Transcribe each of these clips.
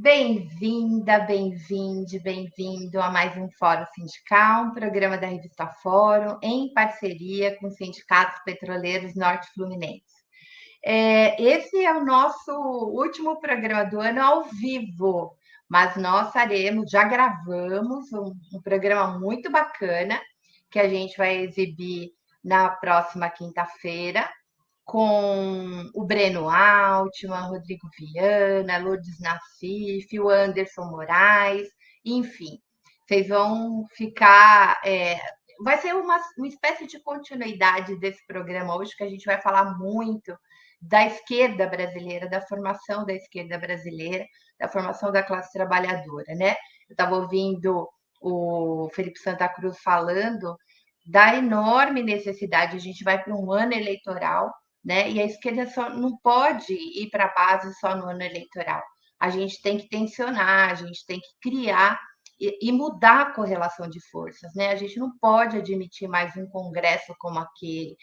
Bem-vinda, bem-vinde, bem-vindo a mais um Fórum Sindical, um programa da revista Fórum, em parceria com os sindicatos petroleiros norte-fluminenses. Esse é o nosso último programa do ano ao vivo, mas nós já gravamos um programa muito bacana que a gente vai exibir na próxima quinta-feira, com o Breno Altman, Rodrigo Viana, Lourdes Nassif, o Anderson Moraes, enfim, vocês vão ficar. Vai ser uma espécie de continuidade desse programa hoje, que a gente vai falar muito da esquerda brasileira, da formação da esquerda brasileira, da formação da classe trabalhadora, né? Eu estava ouvindo o Felipe Santa Cruz falando da enorme necessidade, a gente vai para um ano eleitoral, né? E a esquerda só não pode ir para a base só no ano eleitoral. A gente tem que tensionar, a gente tem que criar e mudar a correlação de forças, né? A gente não pode admitir mais um congresso como aquele,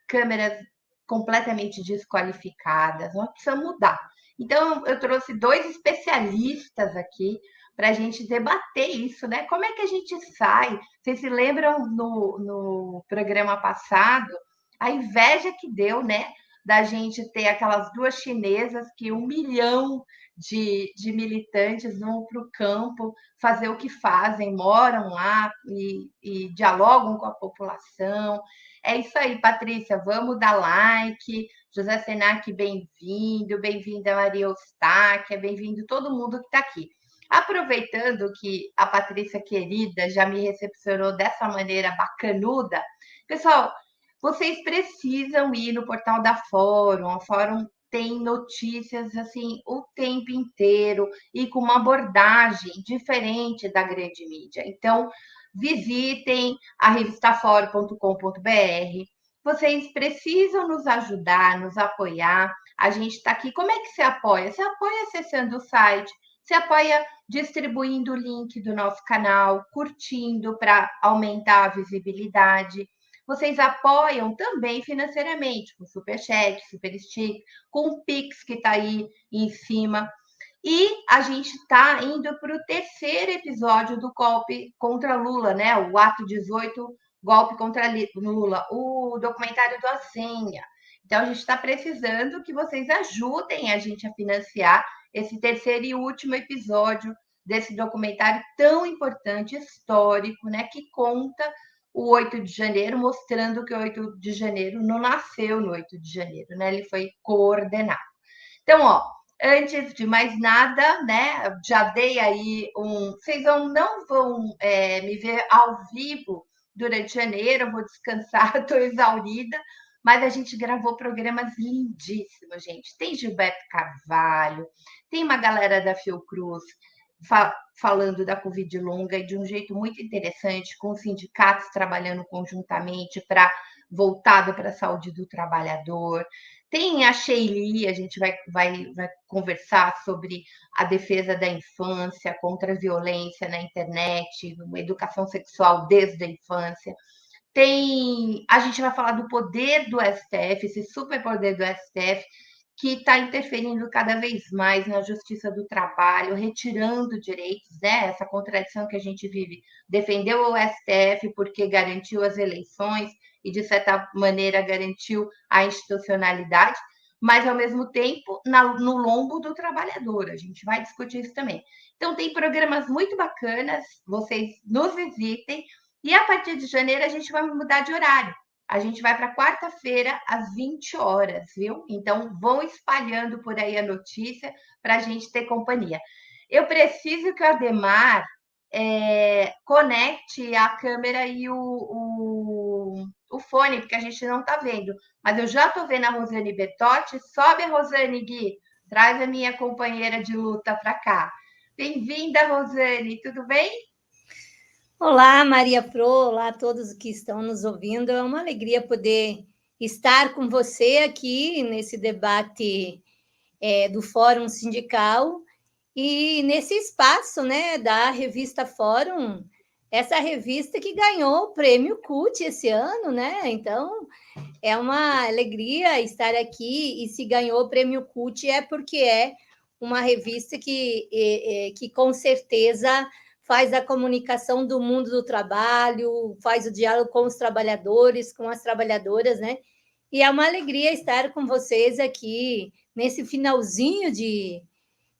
câmeras completamente desqualificadas, nós precisamos mudar. Então, eu trouxe dois especialistas aqui para a gente debater isso, né? Como é que a gente sai? Vocês se lembram no programa passado a inveja que deu, né? Da gente ter aquelas duas chinesas que 1 milhão de militantes vão para o campo fazer o que fazem, moram lá e dialogam com a população. É isso aí, Patrícia, vamos dar like. José Senac, bem-vindo, bem-vinda Maria Eustáquia, bem-vindo todo mundo que está aqui. Aproveitando que a Patrícia querida já me recepcionou dessa maneira bacanuda, pessoal, vocês precisam ir no portal da Fórum. A Fórum tem notícias assim o tempo inteiro e com uma abordagem diferente da grande mídia. Então, visitem a revistafórum.com.br. Vocês precisam nos ajudar, nos apoiar. A gente está aqui. Como é que se apoia? Se apoia acessando o site, se apoia distribuindo o link do nosso canal, curtindo para aumentar a visibilidade. Vocês apoiam também financeiramente, com Superchat, Super Stick, com o Pix que está aí em cima. E a gente está indo para o terceiro episódio do golpe contra Lula, né? O ato 18, golpe contra Lula, o documentário do Asenha. Então, a gente está precisando que vocês ajudem a gente a financiar esse terceiro e último episódio desse documentário tão importante, histórico, né? Que conta o 8 de janeiro, mostrando que o 8 de janeiro não nasceu no 8 de janeiro, né? Ele foi coordenado. Então, ó, antes de mais nada, né? Já dei aí Vocês não vão me ver ao vivo durante janeiro, eu vou descansar, estou exaurida, mas a gente gravou programas lindíssimos, gente. Tem Gilberto Carvalho, tem uma galera da Fiocruz falando da Covid longa e de um jeito muito interessante, com os sindicatos trabalhando conjuntamente voltado para a saúde do trabalhador. Tem a Sheili, a gente vai conversar sobre a defesa da infância contra a violência na internet, uma educação sexual desde a infância. A gente vai falar do poder do STF, esse superpoder do STF, que está interferindo cada vez mais na justiça do trabalho, retirando direitos, né? Essa contradição que a gente vive. Defendeu o STF porque garantiu as eleições e, de certa maneira, garantiu a institucionalidade, mas, ao mesmo tempo, no lombo do trabalhador. A gente vai discutir isso também. Então, tem programas muito bacanas, vocês nos visitem, e a partir de janeiro a gente vai mudar de horário. A gente vai para quarta-feira, às 20 horas, viu? Então, vão espalhando por aí a notícia para a gente ter companhia. Eu preciso que o Ademar conecte a câmera e o fone, porque a gente não está vendo. Mas eu já estou vendo a Rosane Bertotti. Sobe a Rosane, Gui. Traz a minha companheira de luta para cá. Bem-vinda, Rosane. Tudo bem? Olá, Maria Pro, olá a todos que estão nos ouvindo. É uma alegria poder estar com você aqui nesse debate do Fórum Sindical e nesse espaço, né, da revista Fórum, essa revista que ganhou o prêmio CUT esse ano, né? Então, é uma alegria estar aqui, e se ganhou o prêmio CUT é porque é uma revista que com certeza faz a comunicação do mundo do trabalho, faz o diálogo com os trabalhadores, com as trabalhadoras, né? E é uma alegria estar com vocês aqui nesse finalzinho de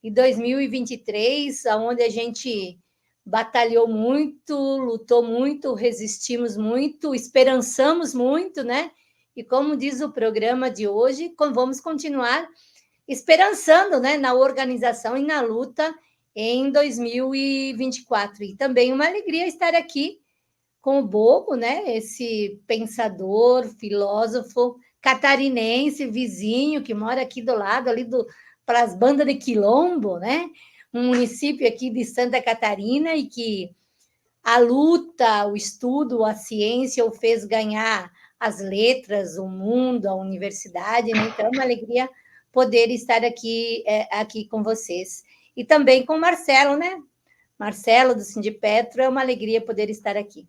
2023, onde a gente batalhou muito, lutou muito, resistimos muito, esperançamos muito, né? E como diz o programa de hoje, vamos continuar esperançando, né, na organização e na luta em 2024. E também uma alegria estar aqui com o Bogo, né, esse pensador, filósofo catarinense, vizinho, que mora aqui do lado, ali para as bandas de Quilombo, né? Um município aqui de Santa Catarina, e que a luta, o estudo, a ciência o fez ganhar as letras, o mundo, a universidade, né? Então, é uma alegria poder estar aqui com vocês. E também com o Marcelo, né? Marcelo, do Sindipetro, é uma alegria poder estar aqui.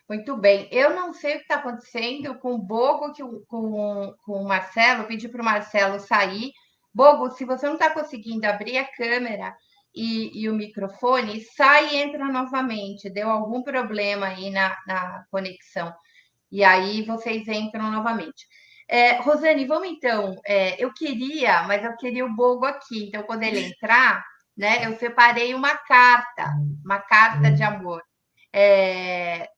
Muito bem. Eu não sei o que está acontecendo com o Bogo, com o Marcelo. Eu pedi para o Marcelo sair. Bogo, se você não está conseguindo abrir a câmera e o microfone, sai e entra novamente. Deu algum problema aí na conexão. E aí vocês entram novamente. Rosane, vamos então. Eu queria o Bogo aqui. Então, quando ele entrar, né, eu separei uma carta de amor.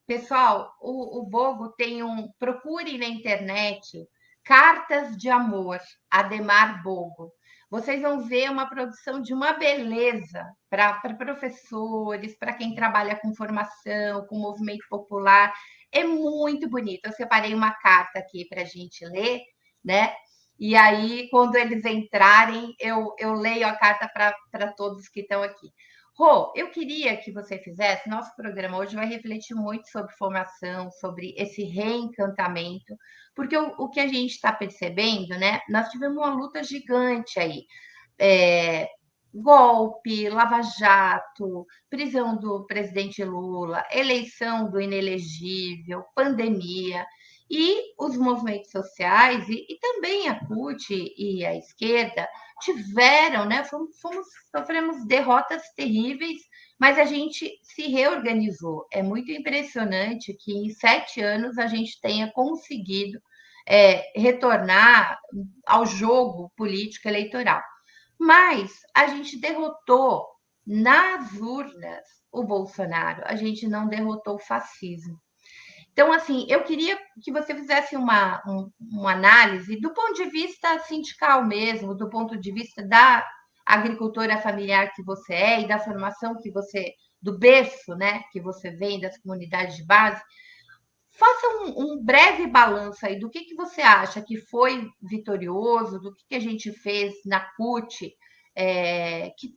Pessoal, o Bogo tem procure na internet Cartas de Amor, Ademar Bogo. Vocês vão ver uma produção de uma beleza para professores, para quem trabalha com formação, com movimento popular. É muito bonito. Eu separei uma carta aqui para a gente ler, né? E aí, quando eles entrarem, eu leio a carta para todos que estão aqui. Rô, eu queria que você fizesse, nosso programa hoje vai refletir muito sobre formação, sobre esse reencantamento, porque o que a gente está percebendo, né? Nós tivemos uma luta gigante aí. Golpe, Lava Jato, prisão do presidente Lula, eleição do inelegível, pandemia, e os movimentos sociais, e também a CUT e a esquerda, tiveram, né? Sofremos derrotas terríveis, mas a gente se reorganizou. É muito impressionante que em 7 anos a gente tenha conseguido retornar ao jogo político eleitoral. Mas a gente derrotou nas urnas o Bolsonaro, a gente não derrotou o fascismo. Então, assim, eu queria que você fizesse uma análise do ponto de vista sindical mesmo, do ponto de vista da agricultora familiar que você é e da formação que você, do berço, né, que você vem das comunidades de base. Faça um breve balanço aí do que você acha que foi vitorioso, do que a gente fez na CUT,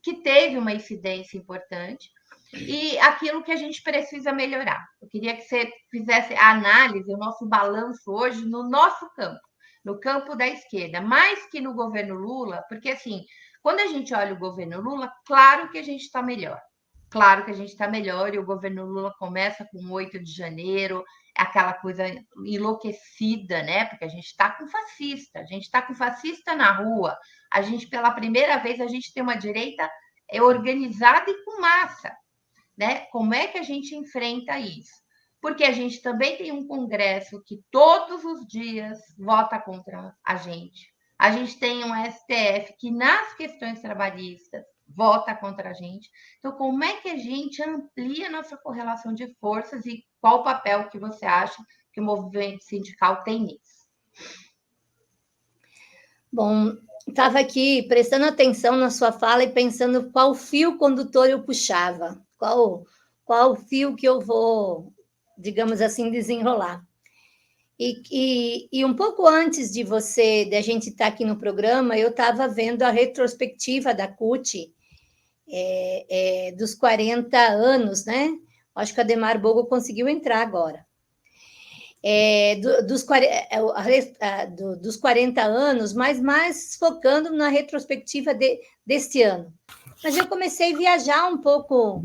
que teve uma incidência importante, e aquilo que a gente precisa melhorar. Eu queria que você fizesse a análise, o nosso balanço hoje no nosso campo, no campo da esquerda, mais que no governo Lula, porque, assim, quando a gente olha o governo Lula, claro que a gente está melhor. Claro que a gente está melhor, e o governo Lula começa com 8 de janeiro, aquela coisa enlouquecida, né? Porque a gente está com fascista, a gente está com fascista na rua, a gente, pela primeira vez, a gente tem uma direita organizada e com massa, né? Como é que a gente enfrenta isso? Porque a gente também tem um Congresso que todos os dias vota contra a gente. A gente tem um STF que, nas questões trabalhistas, vota contra a gente. Então, como é que a gente amplia a nossa correlação de forças e qual o papel que você acha que o movimento sindical tem nisso? Bom, estava aqui prestando atenção na sua fala e pensando qual fio condutor eu puxava, qual fio que eu vou, digamos assim, desenrolar. E um pouco antes de a gente estar aqui no programa, eu estava vendo a retrospectiva da CUT dos 40 anos, né? Acho que a Ademar Bogo conseguiu entrar agora. Dos 40 anos, mas mais focando na retrospectiva deste ano. Mas eu comecei a viajar um pouco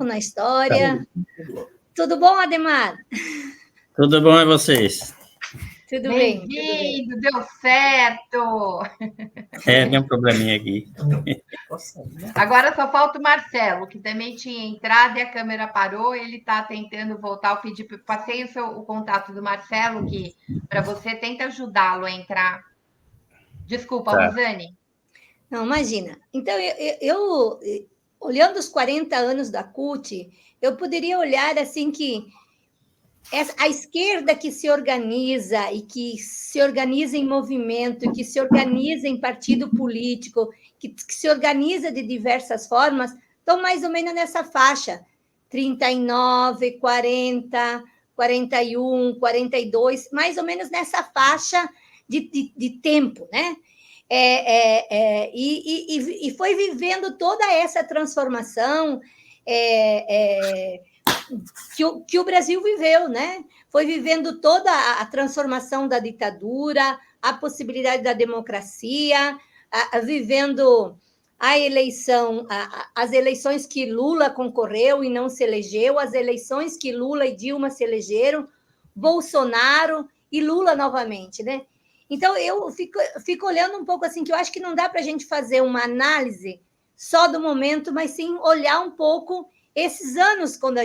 na história. Tudo bom, Ademar? Tudo bom, e vocês? Tudo bem, tudo bem. Bem-vindo, deu certo. Tem um probleminha aqui. Agora só falta o Marcelo, que também tinha entrado e a câmera parou. Ele está tentando voltar. Eu pedi, passei o contato do Marcelo, que para você tenta ajudá-lo a entrar. Desculpa, Tá. Rosane. Não, imagina. Então, olhando os 40 anos da CUT, eu poderia olhar assim que a esquerda que se organiza e que se organiza em movimento, que se organiza em partido político, que se organiza de diversas formas, estão mais ou menos nessa faixa, 39, 40, 41, 42, mais ou menos nessa faixa de tempo, né? E foi vivendo toda essa transformação que o Brasil viveu, né? Foi vivendo toda a transformação da ditadura, a possibilidade da democracia, vivendo a eleição, as eleições que Lula concorreu e não se elegeu, as eleições que Lula e Dilma se elegeram, Bolsonaro e Lula novamente, né? Então, eu fico olhando um pouco assim, que eu acho que não dá para a gente fazer uma análise só do momento, mas sim olhar um pouco esses anos quando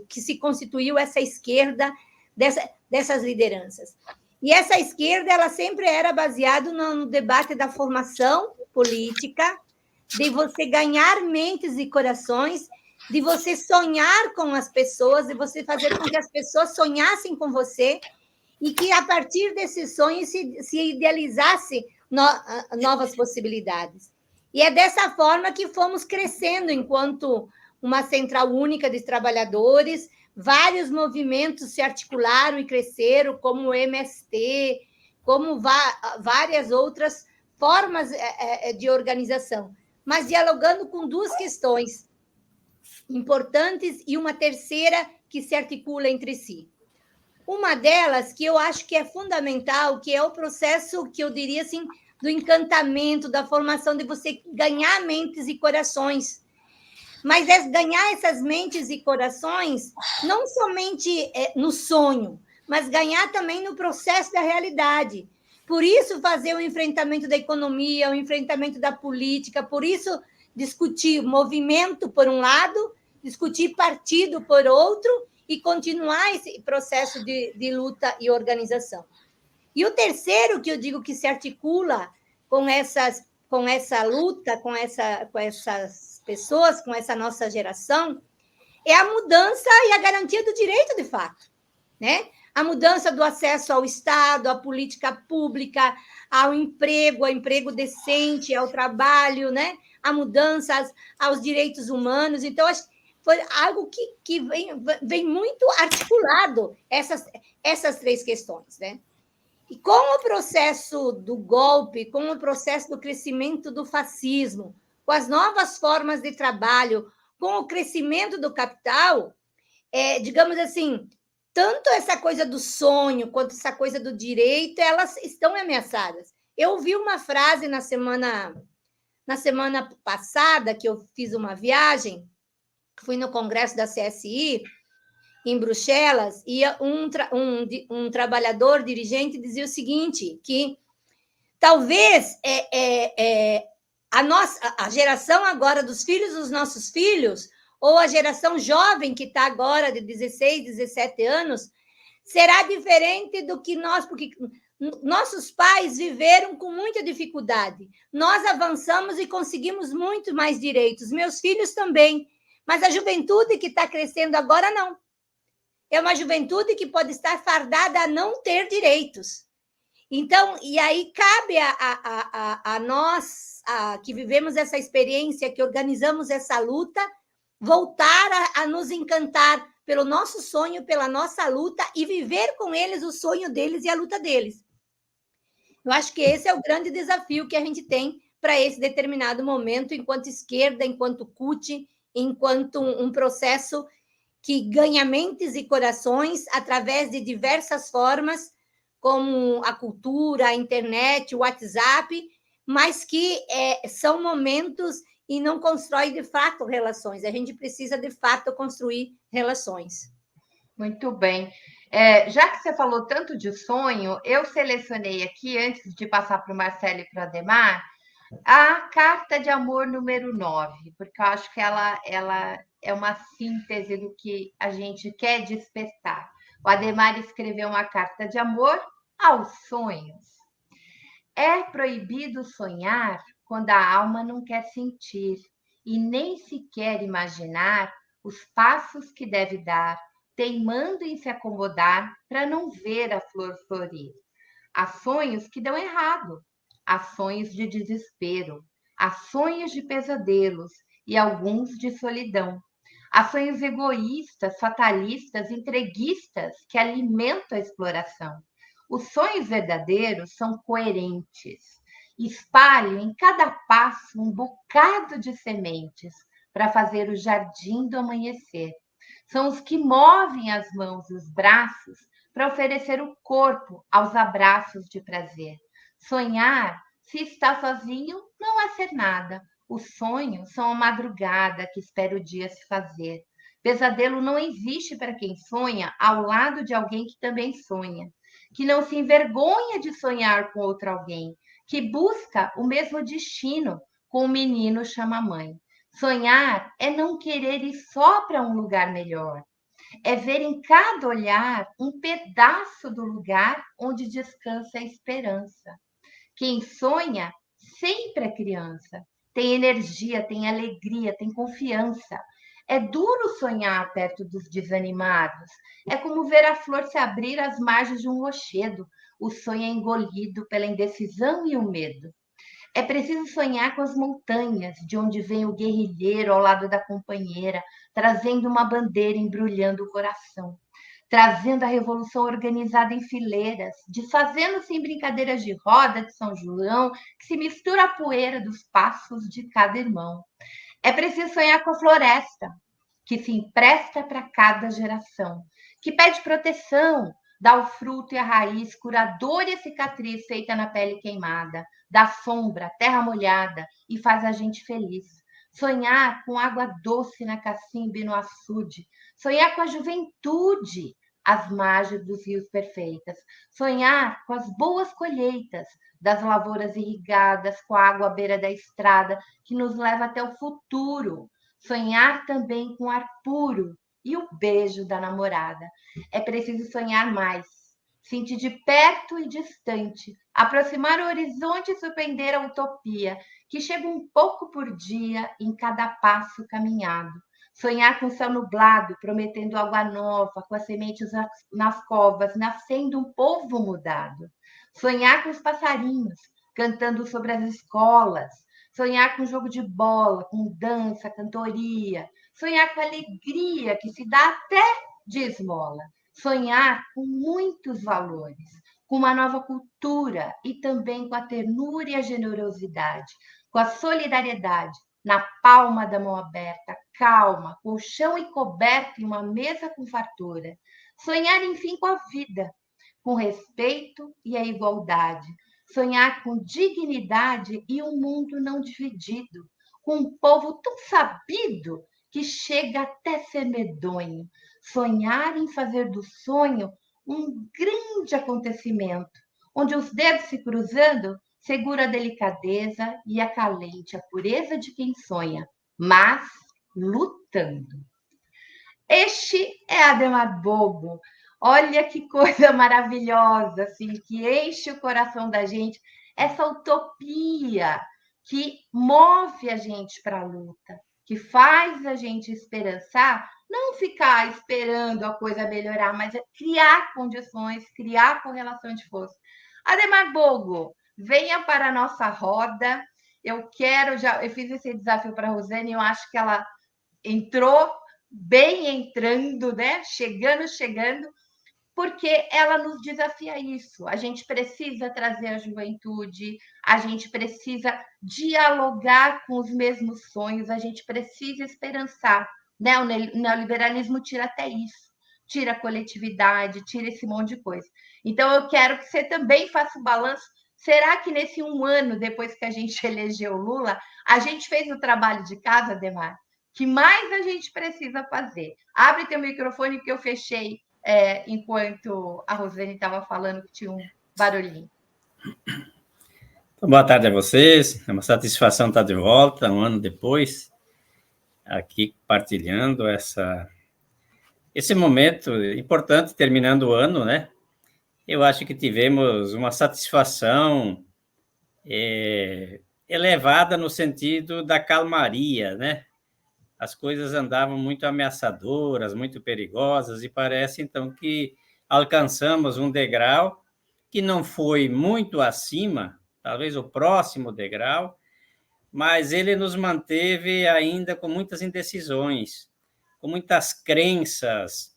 que se constituiu essa esquerda dessas lideranças. E essa esquerda, ela sempre era baseada no debate da formação política, de você ganhar mentes e corações, de você sonhar com as pessoas, de você fazer com que as pessoas sonhassem com você e que, a partir desses sonhos, se idealizasse novas possibilidades. E é dessa forma que fomos crescendo enquanto uma central única de trabalhadores, vários movimentos se articularam e cresceram, como o MST, como várias outras formas de organização, mas dialogando com duas questões importantes e uma terceira que se articula entre si. Uma delas, que eu acho que é fundamental, que é o processo, que eu diria assim, do encantamento, da formação, de você ganhar mentes e corações. Mas ganhar essas mentes e corações não somente no sonho, mas ganhar também no processo da realidade. Por isso, fazer o enfrentamento da economia, o enfrentamento da política, por isso, discutir movimento por um lado, discutir partido por outro, e continuar esse processo de luta e organização. E o terceiro, que eu digo que se articula com essa luta, com essas pessoas, com essa nossa geração, é a mudança e a garantia do direito de fato, né? A mudança do acesso ao Estado, à política pública, ao emprego decente, ao trabalho, né? A mudança aos direitos humanos. Então, acho que foi algo que vem muito articulado, essas três questões, né? E com o processo do golpe, com o processo do crescimento do fascismo, com as novas formas de trabalho, com o crescimento do capital, digamos assim, tanto essa coisa do sonho quanto essa coisa do direito, elas estão ameaçadas. Eu ouvi uma frase na semana passada, que eu fiz uma viagem, fui no congresso da CSI, em Bruxelas, e um trabalhador dirigente dizia o seguinte, que talvez a geração agora dos filhos dos nossos filhos, ou a geração jovem que está agora de 16, 17 anos, será diferente do que nós, porque nossos pais viveram com muita dificuldade. Nós avançamos e conseguimos muito mais direitos, meus filhos também, mas a juventude que está crescendo agora, não. É uma juventude que pode estar fardada a não ter direitos. Então, e aí cabe a nós, que vivemos essa experiência, que organizamos essa luta, voltar a nos encantar pelo nosso sonho, pela nossa luta, e viver com eles o sonho deles e a luta deles. Eu acho que esse é o grande desafio que a gente tem para esse determinado momento, enquanto esquerda, enquanto CUT, enquanto um processo que ganha mentes e corações através de diversas formas, como a cultura, a internet, o WhatsApp, mas que são momentos e não constrói, de fato, relações. A gente precisa, de fato, construir relações. Muito bem. Já que você falou tanto de sonho, eu selecionei aqui, antes de passar para o Marcelo e para o Ademar, a carta de amor número 9, porque eu acho que ela é uma síntese do que a gente quer despertar. O Ademar escreveu uma carta de amor aos sonhos. É proibido sonhar quando a alma não quer sentir e nem sequer imaginar os passos que deve dar, teimando em se acomodar para não ver a flor florir. Há sonhos que dão errado, há sonhos de desespero, há sonhos de pesadelos e alguns de solidão. Há sonhos egoístas, fatalistas, entreguistas que alimentam a exploração. Os sonhos verdadeiros são coerentes, espalham em cada passo um bocado de sementes para fazer o jardim do amanhecer. São os que movem as mãos e os braços para oferecer o corpo aos abraços de prazer. Sonhar, se está sozinho, não é ser nada. Os sonhos são a madrugada que espera o dia se fazer. Pesadelo não existe para quem sonha ao lado de alguém que também sonha, que não se envergonha de sonhar com outro alguém, que busca o mesmo destino com o menino chama mãe. Sonhar é não querer ir só para um lugar melhor, é ver em cada olhar um pedaço do lugar onde descansa a esperança. Quem sonha sempre é criança, tem energia, tem alegria, tem confiança. É duro sonhar perto dos desanimados. É como ver a flor se abrir às margens de um rochedo. O sonho é engolido pela indecisão e o medo. É preciso sonhar com as montanhas, de onde vem o guerrilheiro ao lado da companheira, trazendo uma bandeira embrulhando o coração, trazendo a revolução organizada em fileiras, desfazendo-se em brincadeiras de roda de São João, que se mistura a poeira dos passos de cada irmão. É preciso sonhar com a floresta, que se empresta para cada geração, que pede proteção, dá o fruto e a raiz, curador e a cicatriz feita na pele queimada, dá sombra, terra molhada e faz a gente feliz. Sonhar com água doce na cacimba e no açude, sonhar com a juventude, as margens dos rios perfeitas, sonhar com as boas colheitas das lavouras irrigadas, com a água à beira da estrada que nos leva até o futuro, sonhar também com ar puro e o beijo da namorada. É preciso sonhar mais, sentir de perto e distante, aproximar o horizonte e surpreender a utopia, que chega um pouco por dia em cada passo caminhado. Sonhar com o céu nublado, prometendo água nova, com as sementes nas covas, nascendo um povo mudado. Sonhar com os passarinhos, cantando sobre as escolas, sonhar com jogo de bola, com dança, cantoria, sonhar com alegria que se dá até de esmola, sonhar com muitos valores, com uma nova cultura e também com a ternura e a generosidade, com a solidariedade na palma da mão aberta, calma, colchão e coberta em uma mesa com fartura. Sonhar, enfim, com a vida, com respeito e a igualdade, sonhar com dignidade e um mundo não dividido, com um povo tão sabido que chega até ser medonho, sonhar em fazer do sonho um grande acontecimento, onde os dedos se cruzando segura a delicadeza e acalente a pureza de quem sonha, mas lutando. Este é Ademar Bobo. Olha que coisa maravilhosa, assim, que enche o coração da gente, essa utopia que move a gente para a luta, que faz a gente esperançar, não ficar esperando a coisa melhorar, mas é criar condições, criar correlação de força. Ademar Bogo, venha para a nossa roda. Eu fiz esse desafio para a Rosane, eu acho que ela entrou bem entrando, né? Chegando, porque ela nos desafia isso. A gente precisa trazer a juventude, a gente precisa dialogar com os mesmos sonhos, a gente precisa esperançar. Né? O neoliberalismo tira até isso, tira a coletividade, tira esse monte de coisa. Então, eu quero que você também faça o balanço. Será que nesse 1 ano, depois que a gente elegeu o Lula, a gente fez o trabalho de casa, Demar? Que mais a gente precisa fazer? Abre teu microfone que eu fechei enquanto a Rosane estava falando que tinha um barulhinho. Então, boa tarde a vocês. É uma satisfação estar de volta, um ano depois, aqui partilhando esse momento importante, terminando o ano, né? Eu acho que tivemos uma satisfação elevada no sentido da calmaria, né? As coisas andavam muito ameaçadoras, muito perigosas, e parece, então, que alcançamos um degrau que não foi muito acima, talvez o próximo degrau, mas ele nos manteve ainda com muitas indecisões, com muitas crenças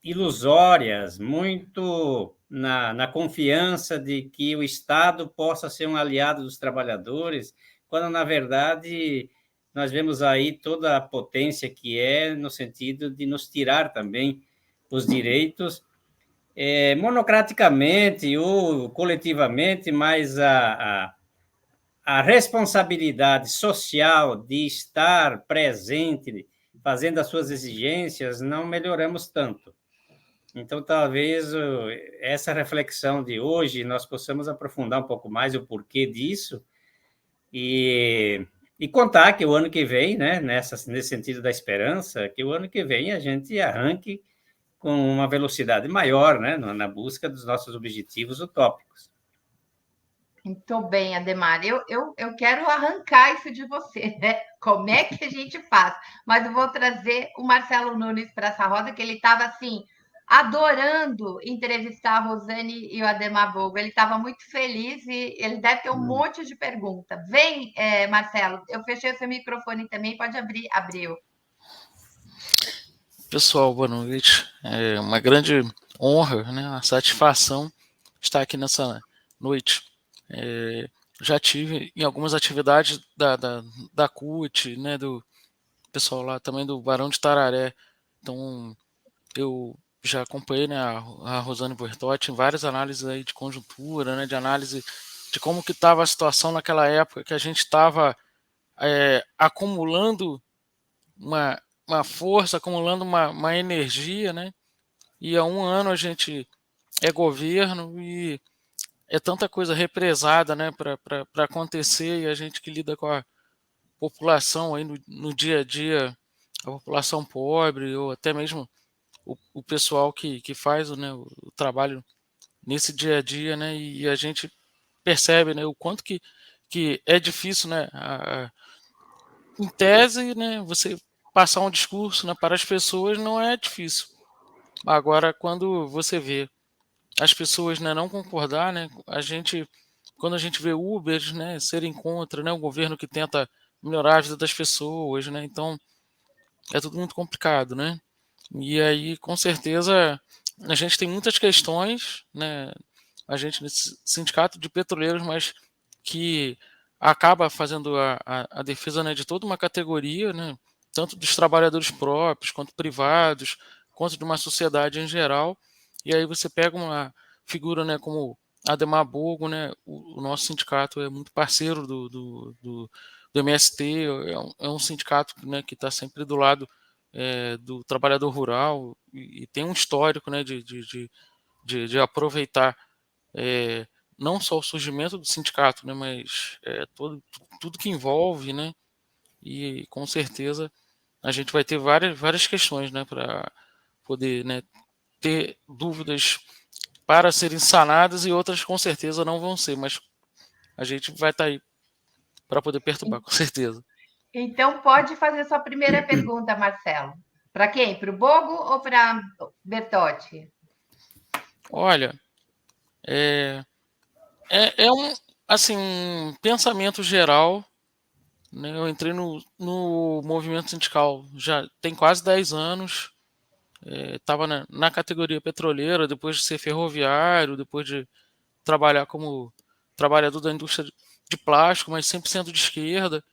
ilusórias, muito na confiança de que o Estado possa ser um aliado dos trabalhadores, quando, na verdade, nós vemos aí toda a potência que é no sentido de nos tirar também os direitos, monocraticamente ou coletivamente, mas a responsabilidade social de estar presente, fazendo as suas exigências, não melhoramos tanto. Então, talvez essa reflexão de hoje nós possamos aprofundar um pouco mais o porquê disso e contar que o ano que vem, né, nesse sentido da esperança, que o ano que vem a gente arranque com uma velocidade maior, né, na busca dos nossos objetivos utópicos. Muito bem, Ademar. Eu quero arrancar isso de você, né? Como é que a gente faz? Mas eu vou trazer o Marcelo Nunes para essa roda, que ele estava assim, adorando entrevistar a Rosane e o Ademar Bogo. Ele estava muito feliz e ele deve ter um monte de pergunta. Vem, Marcelo, eu fechei o seu microfone também, pode abrir. Pessoal, boa noite. É uma grande honra, né, uma satisfação estar aqui nessa noite. Já tive em algumas atividades da CUT, né, do pessoal lá também do Barão de Tararé. Então, eu já acompanhei, né, a Rosane Bertotti em várias análises aí de conjuntura, né, de análise de como que estava a situação naquela época que a gente estava acumulando uma força, acumulando uma energia, né? E há um ano a gente é governo e é tanta coisa represada, né, para acontecer, e a gente que lida com a população aí no dia a dia, a população pobre, ou até mesmo o pessoal que faz, né, o trabalho nesse dia a dia, né, e a gente percebe, né, o quanto que é difícil, né, em tese, né, você passar um discurso, né, para as pessoas não é difícil. Agora, quando você vê as pessoas, né, não concordar, né, quando a gente vê Ubers, né, serem contra, né, o governo que tenta melhorar a vida das pessoas, né, então é tudo muito complicado, né? E aí, com certeza, a gente tem muitas questões, né, a gente nesse sindicato de petroleiros, mas que acaba fazendo a defesa, né, de toda uma categoria, né, tanto dos trabalhadores próprios, quanto privados, quanto de uma sociedade em geral. E aí você pega uma figura, né, como Ademar Bogo, né, o nosso sindicato é muito parceiro do MST, é um sindicato, né, que está sempre do lado do trabalhador rural e tem um histórico, né, de aproveitar não só o surgimento do sindicato, né, mas tudo que envolve, né, e com certeza a gente vai ter várias questões, né, para poder, né, ter dúvidas para serem sanadas e outras com certeza não vão ser, mas a gente vai estar aí para poder perturbar, com certeza. Então, pode fazer sua primeira pergunta, Marcelo. Para quem? Para o Bogo ou para Bertotti? Olha, é um assim, pensamento geral, né? Eu entrei no movimento sindical já tem quase 10 anos. Estava na categoria petroleira, depois de ser ferroviário, depois de trabalhar como trabalhador da indústria de plástico, mas sempre sendo de esquerda.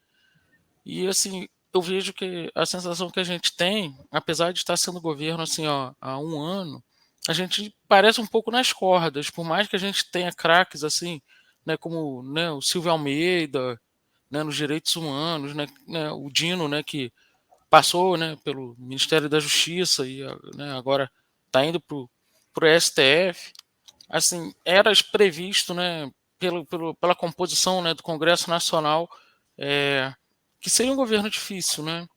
E assim, eu vejo que a sensação que a gente tem, apesar de estar sendo governo assim, ó, há um ano, a gente parece um pouco nas cordas, por mais que a gente tenha craques assim, né, como, né, o Silvio Almeida, né, nos direitos humanos, né, o Dino, né, que passou, né, pelo Ministério da Justiça e, né, agora está indo para o STF. Assim, era previsto, né, pela composição, né, do Congresso Nacional, que seria um governo difícil, né?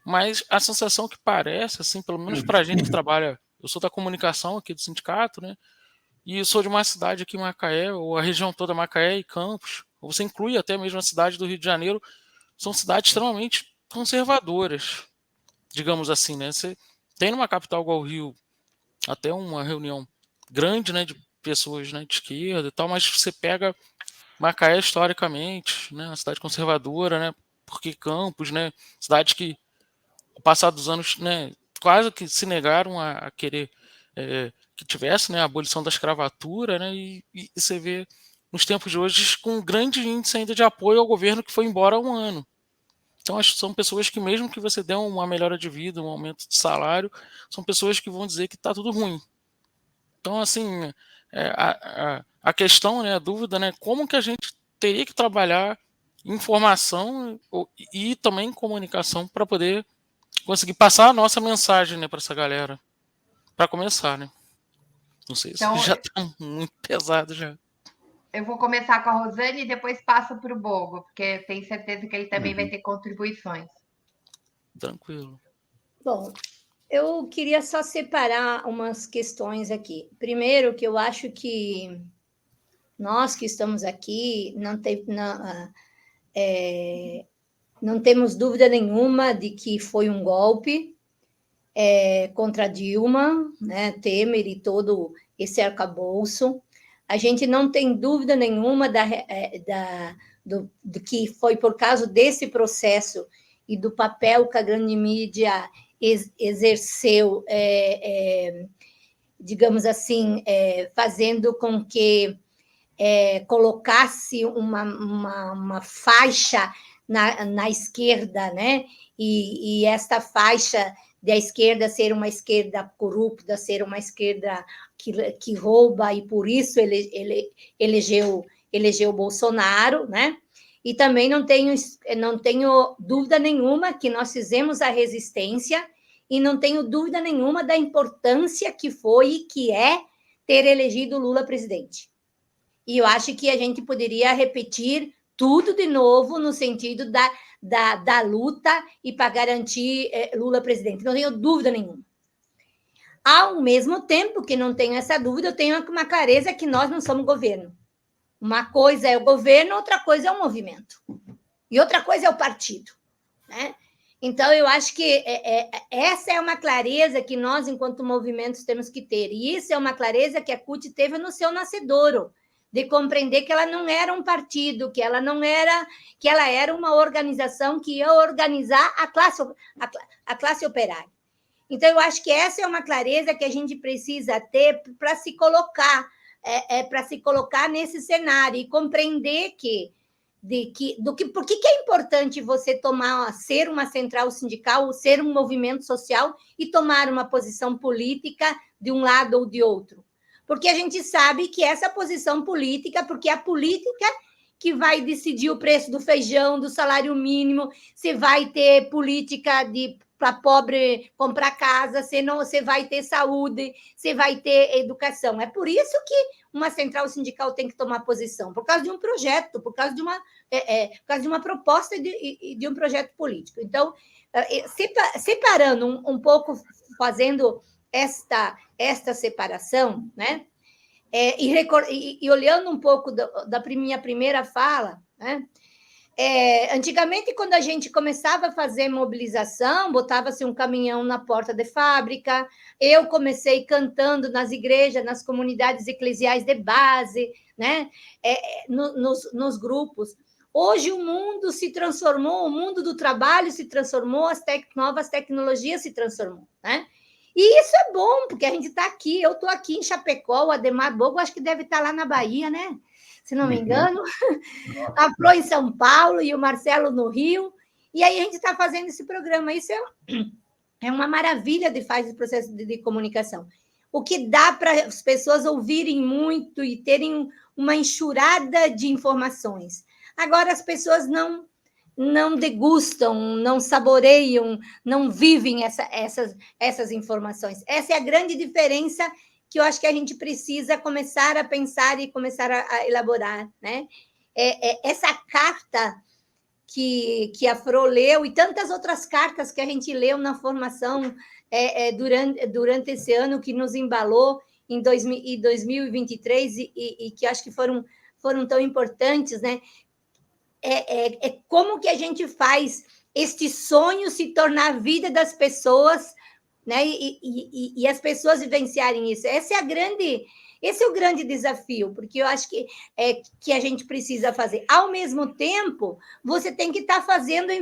Mas a sensação que parece, assim, pelo menos para a gente que trabalha, eu sou da comunicação aqui do sindicato, né? E eu sou de uma cidade aqui em Macaé, ou a região toda Macaé e Campos, ou você inclui até mesmo a cidade do Rio de Janeiro, são cidades extremamente conservadoras, digamos assim, né? Você tem numa capital igual o Rio até uma reunião grande, né, de pessoas, né, de esquerda e tal, mas você pega Macaé historicamente, né, uma cidade conservadora, né, porque Campos, né, cidade que ao passar dos anos, né, quase que se negaram a querer que tivesse, né, a abolição da escravatura, né, e você vê nos tempos de hoje com um grande índice ainda de apoio ao governo que foi embora há um ano. Então, acho que são pessoas que, mesmo que você dê uma melhora de vida, um aumento de salário, são pessoas que vão dizer que está tudo ruim. Então, assim, a questão, né, a dúvida, né, como que a gente teria que trabalhar informação e também comunicação para poder conseguir passar a nossa mensagem, né, para essa galera, para começar, né? Não sei se Então, já está muito pesado já. eu vou começar com a Rosane e depois passo para o Bogo, porque tenho certeza que ele também vai ter contribuições. Tranquilo. Bom, eu queria só separar umas questões aqui. Primeiro, que eu acho que nós que estamos aqui não temos dúvida nenhuma de que foi um golpe contra Dilma, né, Temer e todo esse arcabouço. A gente não tem dúvida nenhuma do que foi por causa desse processo e do papel que a grande mídia exerceu, digamos assim, fazendo com que colocasse uma faixa na esquerda, né? E esta faixa da esquerda ser uma esquerda corrupta, ser uma esquerda que rouba, e por isso ele elegeu Bolsonaro, né? E também não tenho dúvida nenhuma que nós fizemos a resistência, e não tenho dúvida nenhuma da importância que foi e que é ter elegido Lula presidente. E eu acho que a gente poderia repetir tudo de novo no sentido da luta e para garantir Lula presidente. Não tenho dúvida nenhuma. Ao mesmo tempo que não tenho essa dúvida, eu tenho uma clareza que nós não somos governo. Uma coisa é o governo, outra coisa é o movimento. E outra coisa é o partido, né? Então, eu acho que essa é uma clareza que nós, enquanto movimentos, temos que ter. E isso é uma clareza que a CUT teve no seu nascedouro, de compreender que ela não era um partido, que ela era uma organização que ia organizar a classe operária. Então, eu acho que essa é uma clareza que a gente precisa ter para se colocar, nesse cenário e compreender por que é importante você ser uma central sindical, ser um movimento social e tomar uma posição política de um lado ou de outro. Porque a gente sabe que essa posição política, porque é a política que vai decidir o preço do feijão, do salário mínimo, se vai ter política para pobre comprar casa, se não, você vai ter saúde, você vai ter educação. É por isso que uma central sindical tem que tomar posição, por causa de um projeto, por causa de uma proposta e de um projeto político. Então, separando um pouco, fazendo esta separação, né? E olhando um pouco da minha primeira fala, né? Antigamente, quando a gente começava a fazer mobilização, botava-se um caminhão na porta de fábrica, eu comecei cantando nas igrejas, nas comunidades eclesiais de base, né? Nos grupos. Hoje o mundo se transformou, o mundo do trabalho se transformou, as novas tecnologias se transformou, né? E isso é bom, porque a gente está aqui, eu estou aqui em Chapecó, o Ademar Bogo, acho que deve estar lá na Bahia, né? Se não me engano, a Flor em São Paulo e o Marcelo no Rio, e aí a gente está fazendo esse programa. Isso é uma maravilha de fazer esse processo de comunicação. O que dá para as pessoas ouvirem muito e terem uma enxurrada de informações. Agora, as pessoas não degustam, não saboreiam, não vivem essas informações. Essa é a grande diferença que eu acho que a gente precisa começar a pensar e começar a elaborar, né? Essa carta que a Fro leu e tantas outras cartas que a gente leu na formação durante esse ano que nos embalou em 2023 e que acho que foram tão importantes, né? Como que a gente faz este sonho se tornar a vida das pessoas, né? E as pessoas vivenciarem isso. Esse é o grande desafio, porque eu acho que a gente precisa fazer. Ao mesmo tempo, você tem que estar fazendo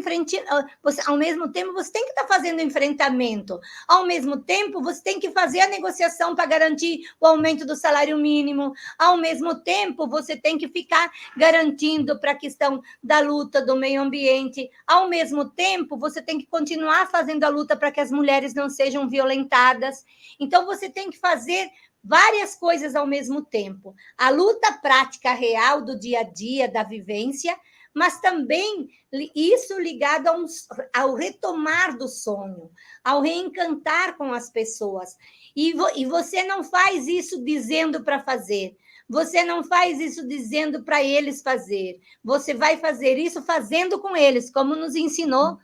ao mesmo tempo, você tem que estar fazendo enfrentamento. Ao mesmo tempo, você tem que fazer a negociação para garantir o aumento do salário mínimo. Ao mesmo tempo, você tem que ficar garantindo para a questão da luta do meio ambiente. Ao mesmo tempo, você tem que continuar fazendo a luta para que as mulheres não sejam violentadas. Então, você tem que fazer várias coisas ao mesmo tempo. A luta prática real do dia a dia, da vivência, mas também isso ligado ao retomar do sonho, ao reencantar com as pessoas. E você não faz isso dizendo para fazer. Você não faz isso dizendo para eles fazer. Você vai fazer isso fazendo com eles, como nos ensinou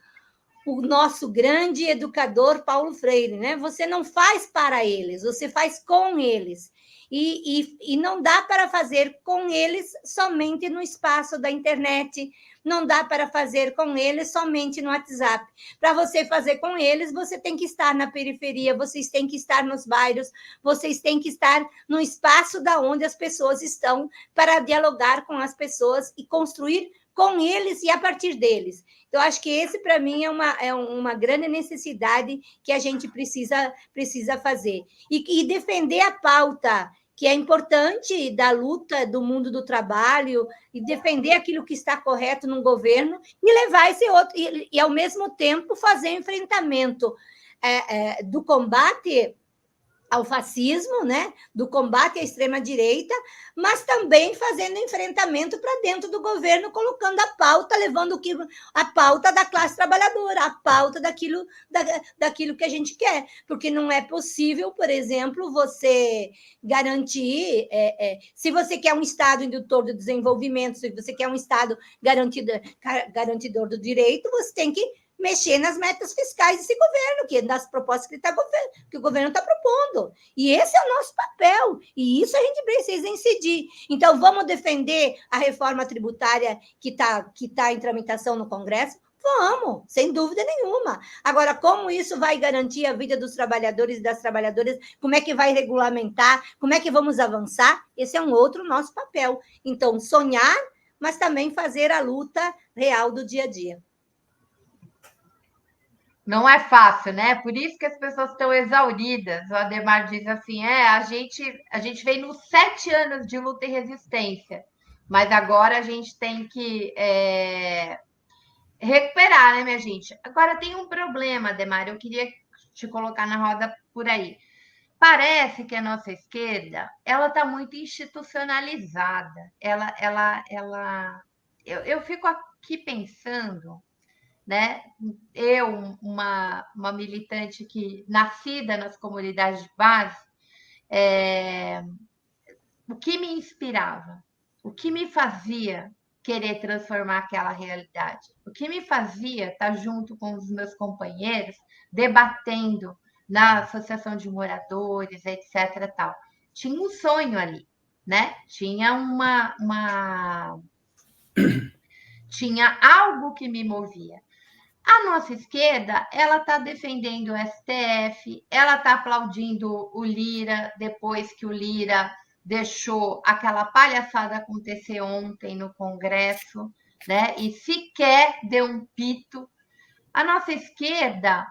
o nosso grande educador Paulo Freire, né? Você não faz para eles, você faz com eles. E não dá para fazer com eles somente no espaço da internet, não dá para fazer com eles somente no WhatsApp. Para você fazer com eles, você tem que estar na periferia, vocês têm que estar nos bairros, vocês têm que estar no espaço da onde as pessoas estão para dialogar com as pessoas e construir com eles e a partir deles. Então, acho que esse, para mim, é uma grande necessidade que a gente precisa fazer. E defender a pauta, que é importante, da luta do mundo do trabalho, e defender aquilo que está correto no governo, e levar esse outro, e ao mesmo tempo, fazer enfrentamento do combate ao fascismo, né? Do combate à extrema-direita, mas também fazendo enfrentamento para dentro do governo, colocando a pauta, levando a pauta da classe trabalhadora, a pauta daquilo que a gente quer, porque não é possível, por exemplo, você garantir, se você quer um Estado indutor do desenvolvimento, se você quer um Estado garantidor do direito, você tem que mexer nas metas fiscais desse governo, que nas propostas que o governo está propondo. E esse é o nosso papel, e isso a gente precisa incidir. Então, vamos defender a reforma tributária que tá em tramitação no Congresso? Vamos, sem dúvida nenhuma. Agora, como isso vai garantir a vida dos trabalhadores e das trabalhadoras? Como é que vai regulamentar? Como é que vamos avançar? Esse é um outro nosso papel. Então, sonhar, mas também fazer a luta real do dia a dia. Não é fácil, né? Por isso que as pessoas estão exauridas. O Adhemar diz assim: a gente vem nos 7 anos de luta e resistência, mas agora a gente tem que recuperar, né, minha gente? Agora tem um problema, Adhemar, eu queria te colocar na roda por aí. Parece que a nossa esquerda ela está muito institucionalizada. Eu fico aqui pensando, né? Eu, uma militante que nascida nas comunidades de base, o que me inspirava, o que me fazia querer transformar aquela realidade, o que me fazia estar junto com os meus companheiros, debatendo na associação de moradores, etc. Tal. Tinha um sonho ali, né? Tinha tinha algo que me movia. A nossa esquerda, ela está defendendo o STF, ela está aplaudindo o Lira, depois que o Lira deixou aquela palhaçada acontecer ontem no Congresso, né? E sequer deu um pito. A nossa esquerda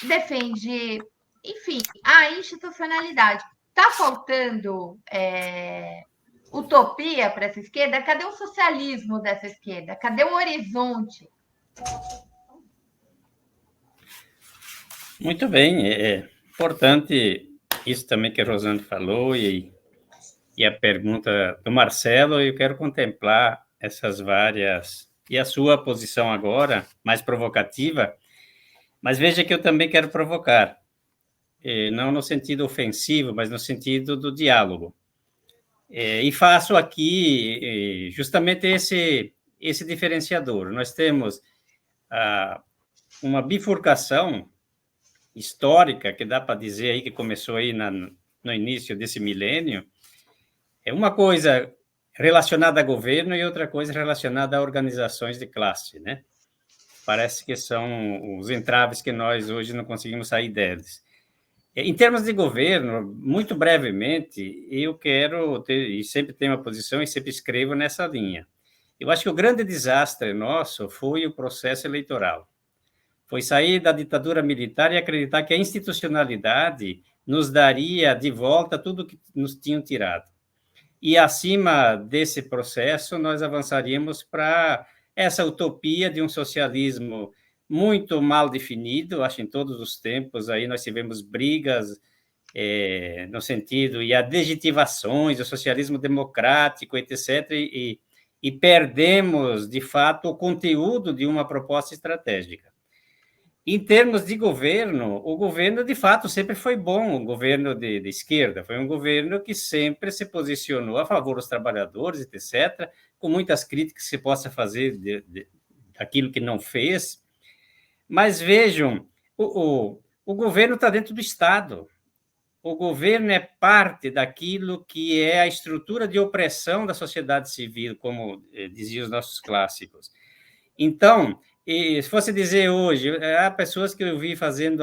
defende, enfim, a institucionalidade. Está faltando utopia para essa esquerda? Cadê o socialismo dessa esquerda? Cadê o horizonte? Muito bem, é importante isso também que a Rosane falou e a pergunta do Marcelo, eu quero contemplar essas várias... E a sua posição agora, mais provocativa, mas veja que eu também quero provocar, não no sentido ofensivo, mas no sentido do diálogo. E faço aqui justamente esse diferenciador. Nós temos uma bifurcação histórica, que dá para dizer aí que começou aí no início desse milênio, é uma coisa relacionada a governo e outra coisa relacionada a organizações de classe, né? Parece que são os entraves que nós hoje não conseguimos sair deles. Em termos de governo, muito brevemente, eu quero ter, e sempre tenho uma posição e sempre escrevo nessa linha. Eu acho que o grande desastre nosso foi o processo eleitoral. Foi sair da ditadura militar e acreditar que a institucionalidade nos daria de volta tudo que nos tinham tirado. E, acima desse processo, nós avançaríamos para essa utopia de um socialismo muito mal definido, acho, em todos os tempos. Aí nós tivemos brigas no sentido, e adjetivações, o socialismo democrático, etc., e perdemos, de fato, o conteúdo de uma proposta estratégica. Em termos de governo, o governo, de fato, sempre foi bom, o governo de esquerda. Foi um governo que sempre se posicionou a favor dos trabalhadores, etc., com muitas críticas que se possa fazer daquilo que não fez. Mas vejam, o governo está dentro do Estado. O governo é parte daquilo que é a estrutura de opressão da sociedade civil, como diziam os nossos clássicos. Então, e se fosse dizer hoje, há pessoas que eu vi fazendo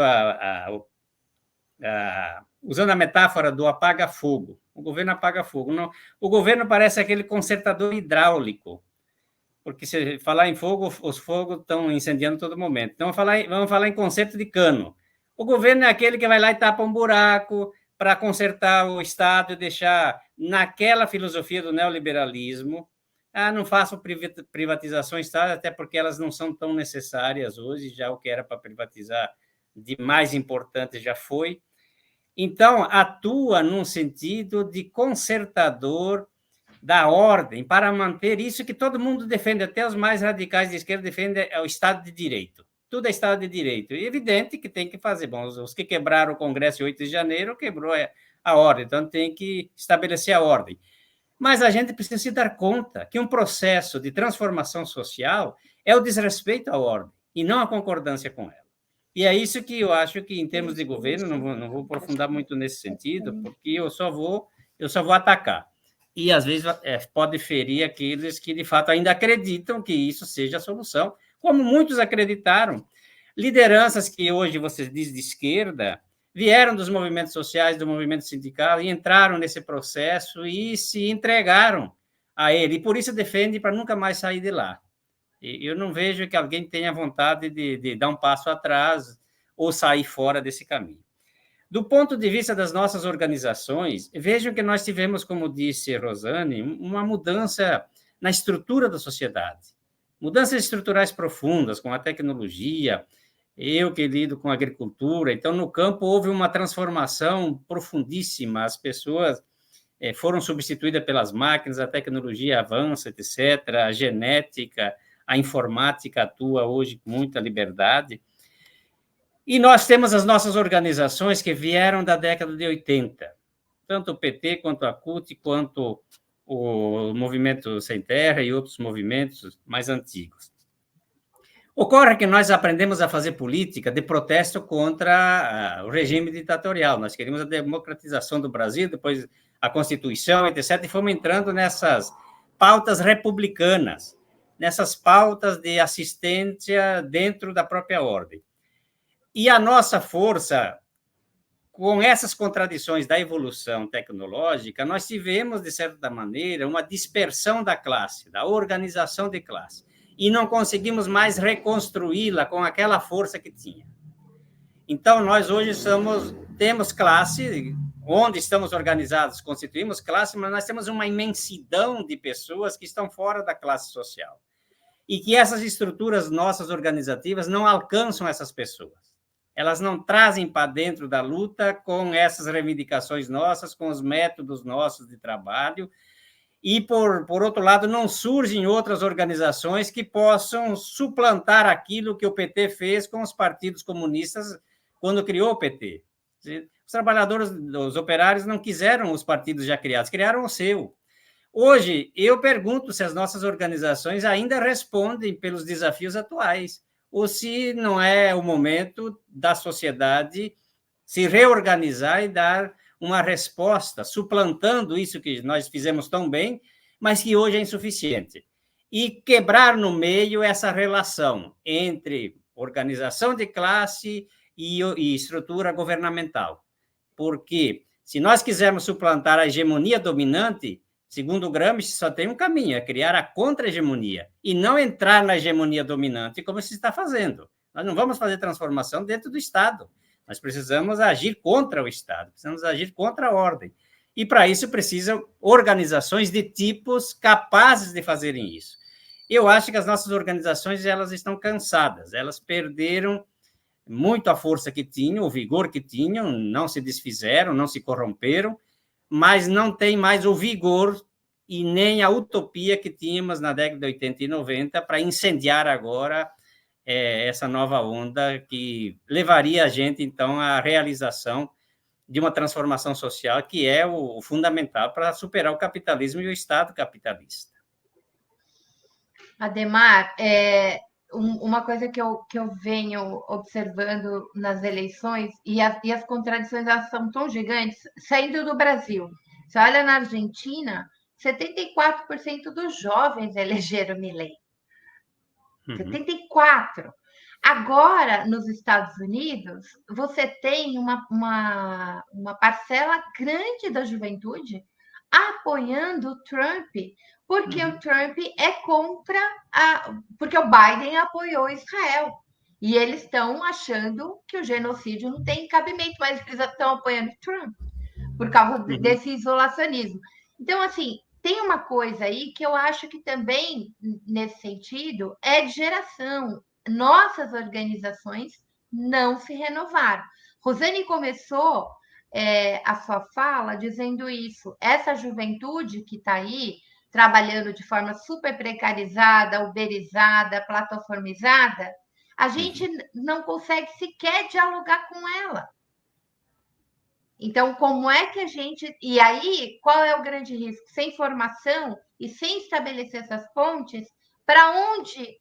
usando a metáfora do apaga-fogo. O governo apaga fogo. Não, o governo parece aquele consertador hidráulico, porque se falar em fogo, os fogos estão incendiando todo momento. Então, vamos falar em conserto de cano. O governo é aquele que vai lá e tapa um buraco para consertar o Estado e deixar naquela filosofia do neoliberalismo. Não faço privatizações, tá? Até porque elas não são tão necessárias hoje, já o que era para privatizar de mais importante já foi. Então, atua num sentido de consertador da ordem, para manter isso que todo mundo defende, até os mais radicais de esquerda defendem, é o Estado de Direito. Tudo é Estado de Direito. E é evidente que tem que fazer. Bom, os que quebraram o Congresso em 8 de janeiro quebrou a ordem, então tem que estabelecer a ordem. Mas a gente precisa se dar conta que um processo de transformação social é o desrespeito à ordem e não a concordância com ela. E é isso que eu acho que, em termos de governo, não vou aprofundar muito nesse sentido, porque eu só vou atacar. E, às vezes, pode ferir aqueles que, de fato, ainda acreditam que isso seja a solução, como muitos acreditaram. Lideranças que hoje você diz de esquerda vieram dos movimentos sociais, do movimento sindical, e entraram nesse processo e se entregaram a ele. E por isso defende para nunca mais sair de lá. E eu não vejo que alguém tenha vontade de dar um passo atrás ou sair fora desse caminho. Do ponto de vista das nossas organizações, vejam que nós tivemos, como disse Rosane, uma mudança na estrutura da sociedade. Mudanças estruturais profundas, com a tecnologia. Eu que lido com agricultura, então no campo houve uma transformação profundíssima, as pessoas foram substituídas pelas máquinas, a tecnologia avança, etc., a genética, a informática atua hoje com muita liberdade. E nós temos as nossas organizações que vieram da década de 80, tanto o PT, quanto a CUT, quanto o Movimento Sem Terra e outros movimentos mais antigos. Ocorre que nós aprendemos a fazer política de protesto contra o regime ditatorial. Nós queríamos a democratização do Brasil, depois a Constituição, etc., e fomos entrando nessas pautas republicanas, nessas pautas de assistência dentro da própria ordem. E a nossa força, com essas contradições da evolução tecnológica, nós tivemos, de certa maneira, uma dispersão da classe, da organização de classe. E não conseguimos mais reconstruí-la com aquela força que tinha. Então, nós hoje temos classe, onde estamos organizados, constituímos classe, mas nós temos uma imensidão de pessoas que estão fora da classe social. E que essas estruturas nossas organizativas não alcançam essas pessoas. Elas não trazem para dentro da luta com essas reivindicações nossas, com os métodos nossos de trabalho. e, por outro lado, não surgem outras organizações que possam suplantar aquilo que o PT fez com os partidos comunistas quando criou o PT. Os trabalhadores, os operários não quiseram os partidos já criados, criaram o seu. Hoje, eu pergunto se as nossas organizações ainda respondem pelos desafios atuais, ou se não é o momento da sociedade se reorganizar e dar uma resposta, suplantando isso que nós fizemos tão bem, mas que hoje é insuficiente. E quebrar no meio essa relação entre organização de classe e estrutura governamental. Porque se nós quisermos suplantar a hegemonia dominante, segundo o Gramsci, só tem um caminho, é criar a contra-hegemonia, e não entrar na hegemonia dominante, como se está fazendo. Nós não vamos fazer transformação dentro do Estado, nós precisamos agir contra o Estado, precisamos agir contra a ordem. E, para isso, precisam organizações de tipos capazes de fazerem isso. Eu acho que as nossas organizações elas estão cansadas, elas perderam muito a força que tinham, o vigor que tinham, não se desfizeram, não se corromperam, mas não tem mais o vigor e nem a utopia que tínhamos na década de 80 e 90 para incendiar agora essa nova onda que levaria a gente, então, à realização de uma transformação social que é o fundamental para superar o capitalismo e o Estado capitalista. Ademar, uma coisa que eu venho observando nas eleições, e as contradições elas são tão gigantes, saindo do Brasil. Você olha na Argentina, 74% dos jovens elegeram Milei. 74%. Agora, nos Estados Unidos, você tem uma parcela grande da juventude apoiando o Trump, porque o Trump é contra porque o Biden apoiou Israel. E eles estão achando que o genocídio não tem cabimento, mas eles estão apoiando Trump por causa desse isolacionismo. Então, assim, tem uma coisa aí que eu acho que também, nesse sentido, é de geração. Nossas organizações não se renovaram. Rosane começou a sua fala dizendo isso. Essa juventude que está aí trabalhando de forma super precarizada, uberizada, plataformizada, a gente não consegue sequer dialogar com ela. Então, como é que a gente... E aí, qual é o grande risco? Sem formação e sem estabelecer essas pontes, para onde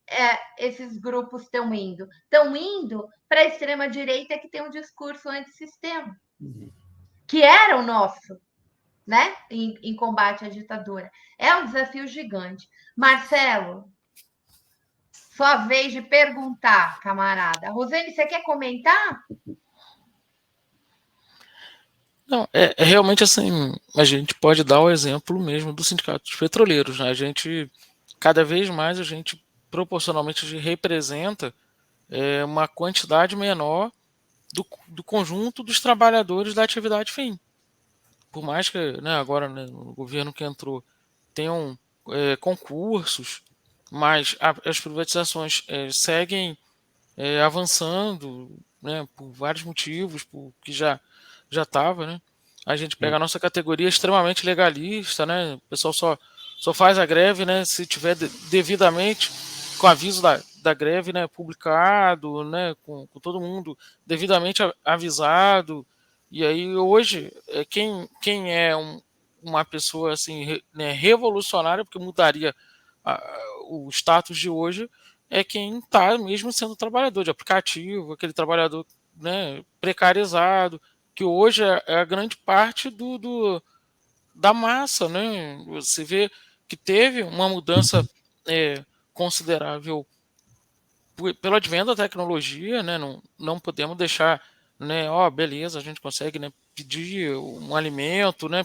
esses grupos estão indo? Estão indo para a extrema-direita que tem um discurso antissistema, que era o nosso, né? Em combate à ditadura. É um desafio gigante. Marcelo, sua vez de perguntar, camarada. Rosane, você quer comentar? Não, realmente assim, a gente pode dar o exemplo mesmo do Sindicato dos Petroleiros, né? A gente, cada vez mais, a gente proporcionalmente representa uma quantidade menor do conjunto dos trabalhadores da atividade fim. Por mais que, né, agora, né, o governo que entrou tenham concursos, mas as privatizações seguem avançando, né, por vários motivos, que já estava, né? A gente pega a nossa categoria extremamente legalista, né? O pessoal só faz a greve, né, se tiver devidamente com aviso da greve, né, publicado, né, com todo mundo devidamente avisado. E aí hoje quem é uma pessoa assim, né, revolucionária, porque mudaria o status de hoje, é quem está mesmo sendo trabalhador de aplicativo, aquele trabalhador, né, precarizado, que hoje é a grande parte da massa, né? Você vê que teve uma mudança considerável pelo advento da tecnologia, né? Não podemos deixar, né? Beleza, a gente consegue, né, pedir um alimento, né,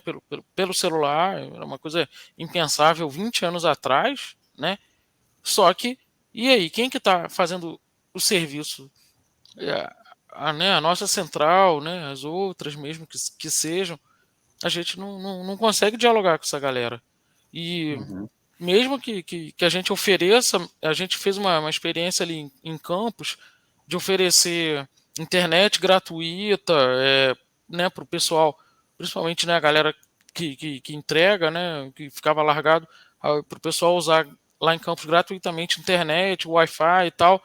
pelo celular, era uma coisa impensável 20 anos atrás, né? Só que, e aí, quem que está fazendo o serviço? A nossa central, né, as outras mesmo que sejam, a gente não consegue dialogar com essa galera. E mesmo que a gente ofereça, a gente fez uma experiência ali em Campos de oferecer internet gratuita, né, para o pessoal, principalmente, né, a galera que entrega, né, que ficava largado para o pessoal usar lá em Campos gratuitamente internet, Wi-Fi e tal,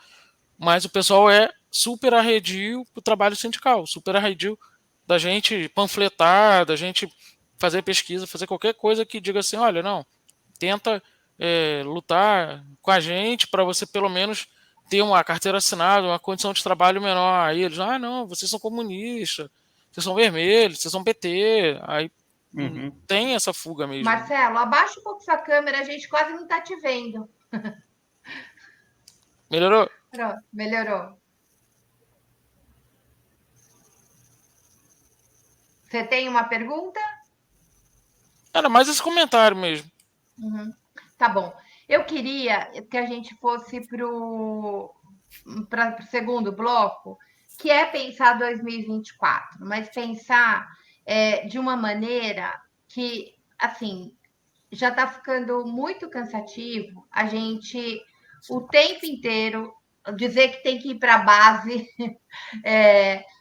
mas o pessoal é super arredio para o trabalho sindical, super arredio da gente panfletar, da gente fazer pesquisa, fazer qualquer coisa que diga assim, olha, não, tenta lutar com a gente para você pelo menos ter uma carteira assinada, uma condição de trabalho menor. Aí eles, não, vocês são comunistas, vocês são vermelhos, vocês são PT. Aí tem essa fuga mesmo. Marcelo, abaixa um pouco sua câmera, a gente quase não está te vendo. Melhorou? Pronto, melhorou. Você tem uma pergunta? Era mais esse comentário mesmo. Tá bom. Eu queria que a gente fosse para o segundo bloco, que é pensar 2024, mas pensar de uma maneira que, assim, já está ficando muito cansativo a gente, o tempo inteiro, dizer que tem que ir para a base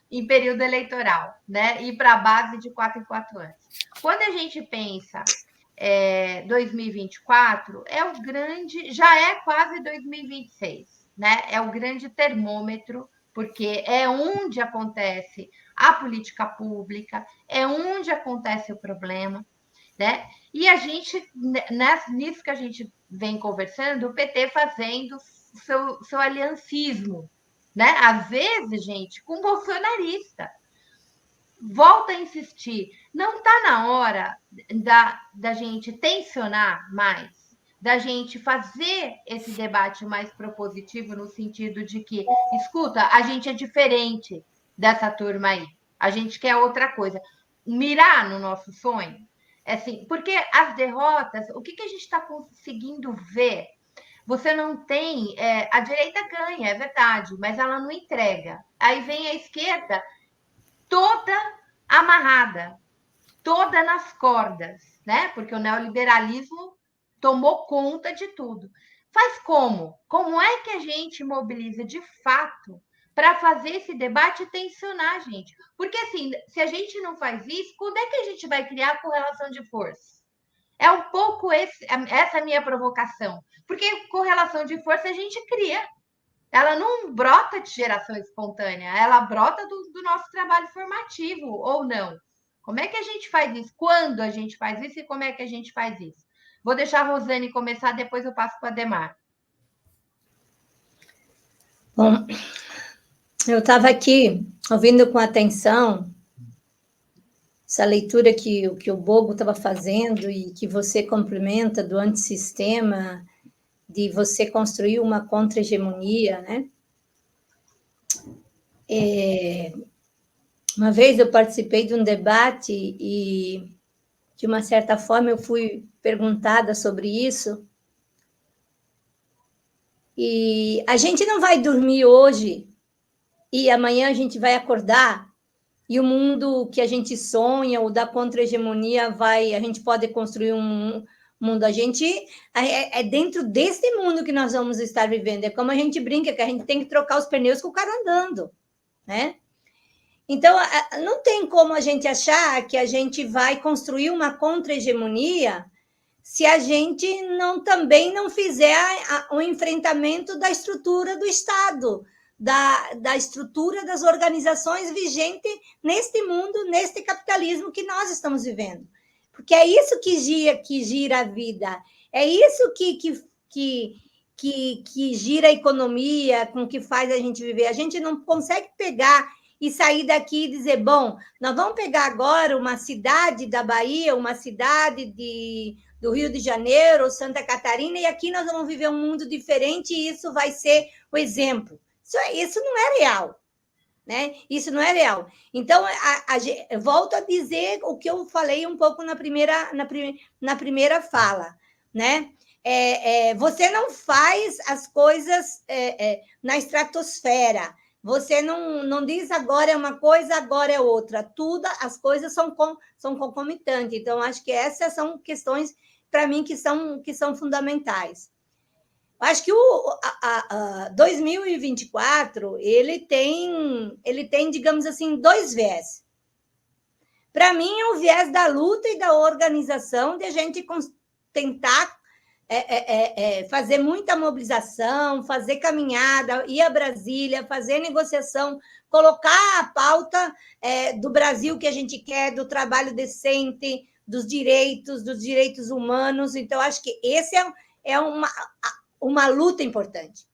em período eleitoral, né? Ir para a base de 4 em 4 anos. Quando a gente pensa 2024, é o grande, já é quase 2026, né? É o grande termômetro, porque é onde acontece a política pública, é onde acontece o problema, né? E a gente, nisso que a gente vem conversando, o PT fazendo seu aliancismo, né? Às vezes, gente, com bolsonarista. Volto a insistir, não está na hora da gente tensionar mais, da gente fazer esse debate mais propositivo no sentido de que, escuta, a gente é diferente dessa turma aí, a gente quer outra coisa. Mirar no nosso sonho, assim, porque as derrotas, o que a gente está conseguindo ver? Você não tem. A direita ganha, é verdade, mas ela não entrega. Aí vem a esquerda toda amarrada, toda nas cordas, né? Porque o neoliberalismo tomou conta de tudo. Faz como? Como é que a gente mobiliza de fato para fazer esse debate e tensionar, gente? Porque, assim, se a gente não faz isso, quando é que a gente vai criar correlação de força? É um pouco essa minha provocação. Porque correlação de força a gente cria. Ela não brota de geração espontânea, ela brota do nosso trabalho formativo, ou não. Como é que a gente faz isso? Quando a gente faz isso e como é que a gente faz isso? Vou deixar a Rosane começar, depois eu passo para a Ademar. Bom, eu estava aqui ouvindo com atenção essa leitura que o Bogo estava fazendo e que você complementa do antissistema, de você construir uma contra-hegemonia, né? Uma vez eu participei de um debate e, de uma certa forma, eu fui perguntada sobre isso. E a gente não vai dormir hoje e amanhã a gente vai acordar e o mundo que a gente sonha, ou da contra-hegemonia, a gente pode construir um mundo. A gente é dentro desse mundo que nós vamos estar vivendo. É como a gente brinca, que a gente tem que trocar os pneus com o cara andando, né? Então, não tem como a gente achar que a gente vai construir uma contra-hegemonia se a gente também não fizer o enfrentamento da estrutura do Estado, da estrutura das organizações vigentes neste mundo, neste capitalismo que nós estamos vivendo. Porque é isso que gira a vida, é isso que gira a economia, com que faz a gente viver. A gente não consegue pegar e sair daqui e dizer, bom, nós vamos pegar agora uma cidade da Bahia, uma cidade do Rio de Janeiro ou Santa Catarina, e aqui nós vamos viver um mundo diferente e isso vai ser o exemplo. Isso não é real, né? Isso não é real. Então, eu volto a dizer o que eu falei um pouco na primeira fala, né? Você não faz as coisas na estratosfera. Você não diz agora é uma coisa, agora é outra. Tudo, as coisas são concomitantes. Então, acho que essas são questões, para mim, que são fundamentais. Acho que o 2024 ele tem, digamos assim, dois viés. para mim, é o viés da luta e da organização, de a gente tentar fazer muita mobilização, fazer caminhada, ir a Brasília, fazer negociação, colocar a pauta do Brasil que a gente quer, do trabalho decente, dos direitos humanos. Então, acho que esse é uma luta importante.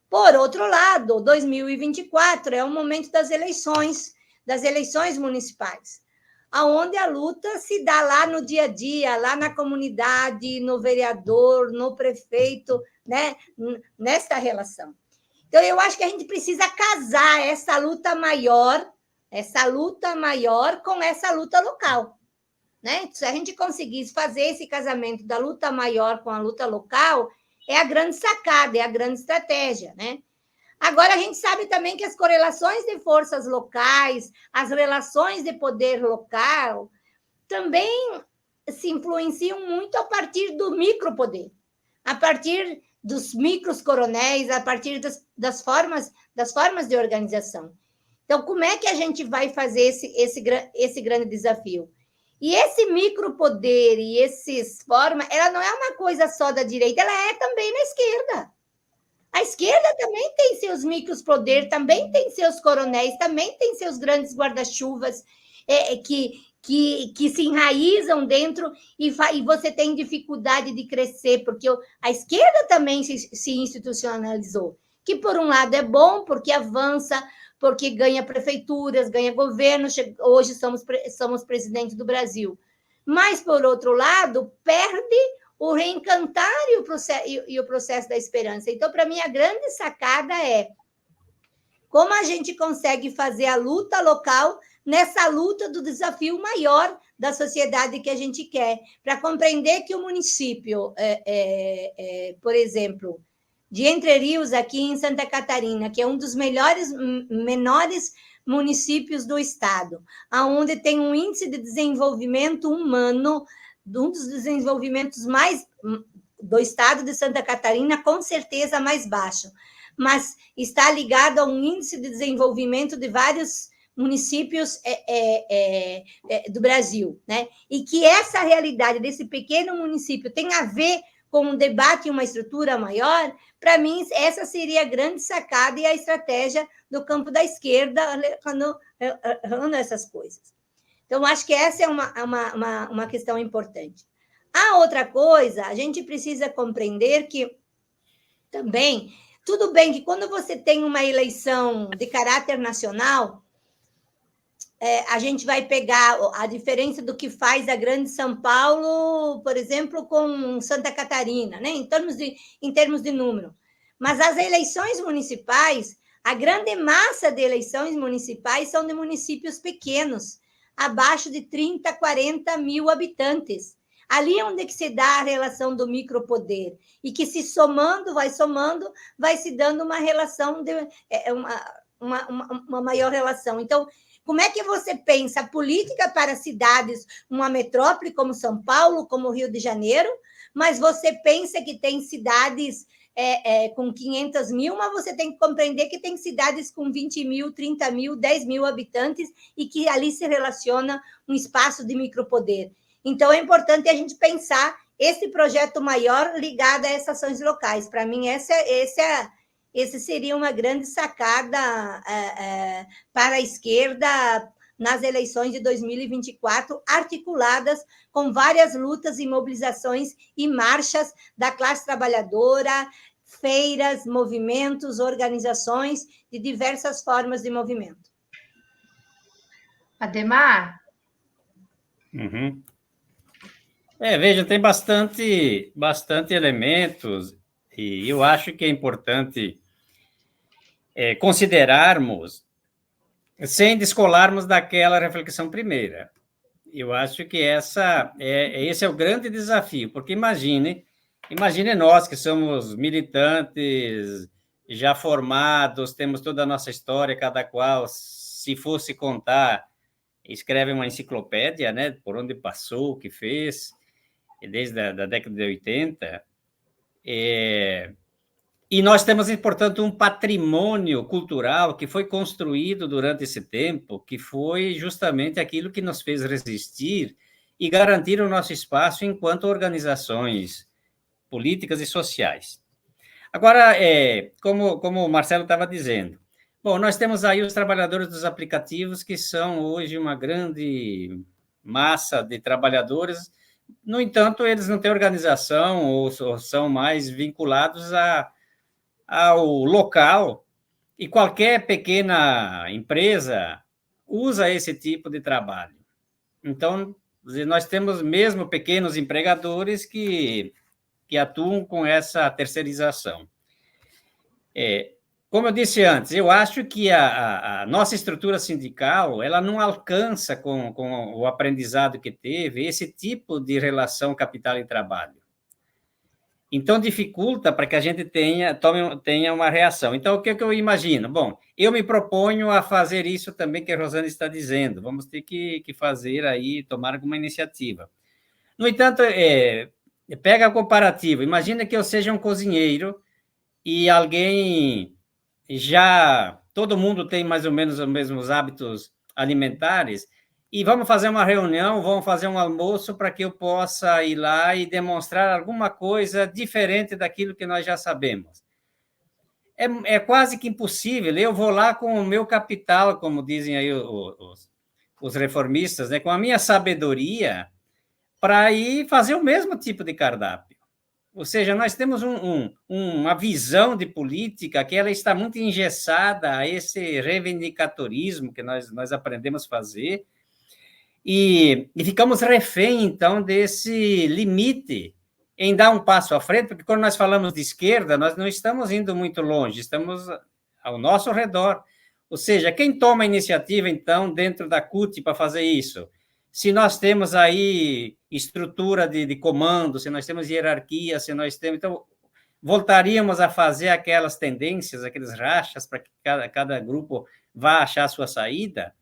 Por outro lado, 2024 é o momento das eleições municipais, aonde a luta se dá lá no dia a dia, lá na comunidade, no vereador, no prefeito, né? Nesta relação. Então, eu acho que a gente precisa casar essa luta maior com essa luta local. Né? Se a gente conseguisse fazer esse casamento da luta maior com a luta local, é a grande sacada, é a grande estratégia, né? Agora, a gente sabe também que as correlações de forças locais, as relações de poder local, também se influenciam muito a partir do micropoder, a partir dos micros coronéis, a partir das formas de organização. Então, como é que a gente vai fazer esse grande desafio? E esse micropoder e essas formas, ela não é uma coisa só da direita, ela é também na esquerda. A esquerda também tem seus micropoderes, também tem seus coronéis, também tem seus grandes guarda-chuvas que se enraizam dentro e você tem dificuldade de crescer, porque a esquerda também se institucionalizou, que por um lado é bom, porque avança, porque ganha prefeituras, ganha governo, hoje somos presidente do Brasil. Mas, por outro lado, perde o reencantar e o processo da esperança. Então, para mim, a grande sacada é como a gente consegue fazer a luta local nessa luta do desafio maior da sociedade que a gente quer, para compreender que o município, por exemplo, de Entre Rios, aqui em Santa Catarina, que é um dos menores municípios do estado, onde tem um índice de desenvolvimento humano, um dos desenvolvimentos mais do estado de Santa Catarina, com certeza mais baixo, mas está ligado a um índice de desenvolvimento de vários municípios do Brasil, né? E que essa realidade desse pequeno município tem a ver com um debate e uma estrutura maior, para mim, essa seria a grande sacada e a estratégia do campo da esquerda falando essas coisas. Então, acho que essa é uma questão importante. A outra coisa, a gente precisa compreender que também, tudo bem que quando você tem uma eleição de caráter nacional, a gente vai pegar a diferença do que faz a grande São Paulo, por exemplo, com Santa Catarina, né? em termos de número. Mas as eleições municipais, a grande massa de eleições municipais são de municípios pequenos, abaixo de 30, 40 mil habitantes. Ali é onde que se dá a relação do micropoder, e que se somando, vai se dando uma relação, uma maior relação. Então, como é que você pensa a política para cidades, uma metrópole como São Paulo, como Rio de Janeiro, mas você pensa que tem cidades com 500 mil, mas você tem que compreender que tem cidades com 20 mil, 30 mil, 10 mil habitantes e que ali se relaciona um espaço de micropoder. Então, é importante a gente pensar esse projeto maior ligado a essas ações locais. Para mim, esse seria uma grande sacada para a esquerda nas eleições de 2024, articuladas com várias lutas e mobilizações e marchas da classe trabalhadora, feiras, movimentos, organizações de diversas formas de movimento. Ademar? Uhum. Veja, tem bastante elementos, e eu acho que é importante considerarmos, sem descolarmos daquela reflexão primeira. Eu acho que esse é o grande desafio, porque imagine nós que somos militantes, já formados, temos toda a nossa história, cada qual, se fosse contar, escreve uma enciclopédia, né, por onde passou, o que fez, desde a década de 80, E nós temos, portanto, um patrimônio cultural que foi construído durante esse tempo, que foi justamente aquilo que nos fez resistir e garantir o nosso espaço enquanto organizações políticas e sociais. Agora, como o Marcelo estava dizendo, bom, nós temos aí os trabalhadores dos aplicativos, que são hoje uma grande massa de trabalhadores. No entanto, eles não têm organização ou são mais vinculados ao local, e qualquer pequena empresa usa esse tipo de trabalho. Então, nós temos mesmo pequenos empregadores que atuam com essa terceirização. Como eu disse antes, eu acho que a nossa estrutura sindical ela não alcança com o aprendizado que teve esse tipo de relação capital e trabalho. Então, dificulta para que a gente tenha uma reação. Então, o que eu imagino? Bom, eu me proponho a fazer isso também que a Rosana está dizendo. Vamos ter que fazer aí, tomar alguma iniciativa. No entanto, pega a comparativo. Imagina que eu seja um cozinheiro e alguém todo mundo tem mais ou menos os mesmos hábitos alimentares, e vamos fazer uma reunião, vamos fazer um almoço para que eu possa ir lá e demonstrar alguma coisa diferente daquilo que nós já sabemos. É quase que impossível. Eu vou lá com o meu capital, como dizem aí os reformistas, né, com a minha sabedoria, para ir fazer o mesmo tipo de cardápio. Ou seja, nós temos uma visão de política que ela está muito engessada a esse reivindicatorismo que nós aprendemos a fazer, e quiamos refém, então, desse limite em dar um passo à frente, porque quando nós falamos de esquerda, nós não estamos indo muito longe, estamos ao nosso redor. Ou seja, quem toma a iniciativa, então, dentro da CUT para fazer isso? Se nós temos aí estrutura de comando, se nós temos hierarquia, se nós temos... Então, voltaríamos a fazer aquelas tendências, aqueles rachas, para que cada grupo vá achar a sua saída,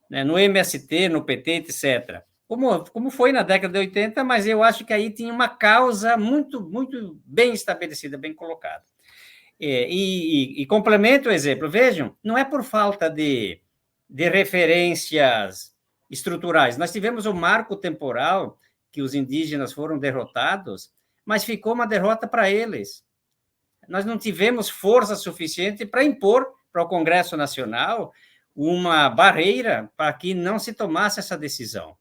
né? No MST, no PT, etc. Como foi na década de 80, mas eu acho que aí tinha uma causa muito, muito bem estabelecida, bem colocada. E complemento o exemplo, vejam, não é por falta de referências estruturais. Nós tivemos um marco temporal que os indígenas foram derrotados, mas ficou uma derrota para eles. Nós não tivemos força suficiente para impor para o Congresso Nacional uma barreira para que não se tomasse essa decisão.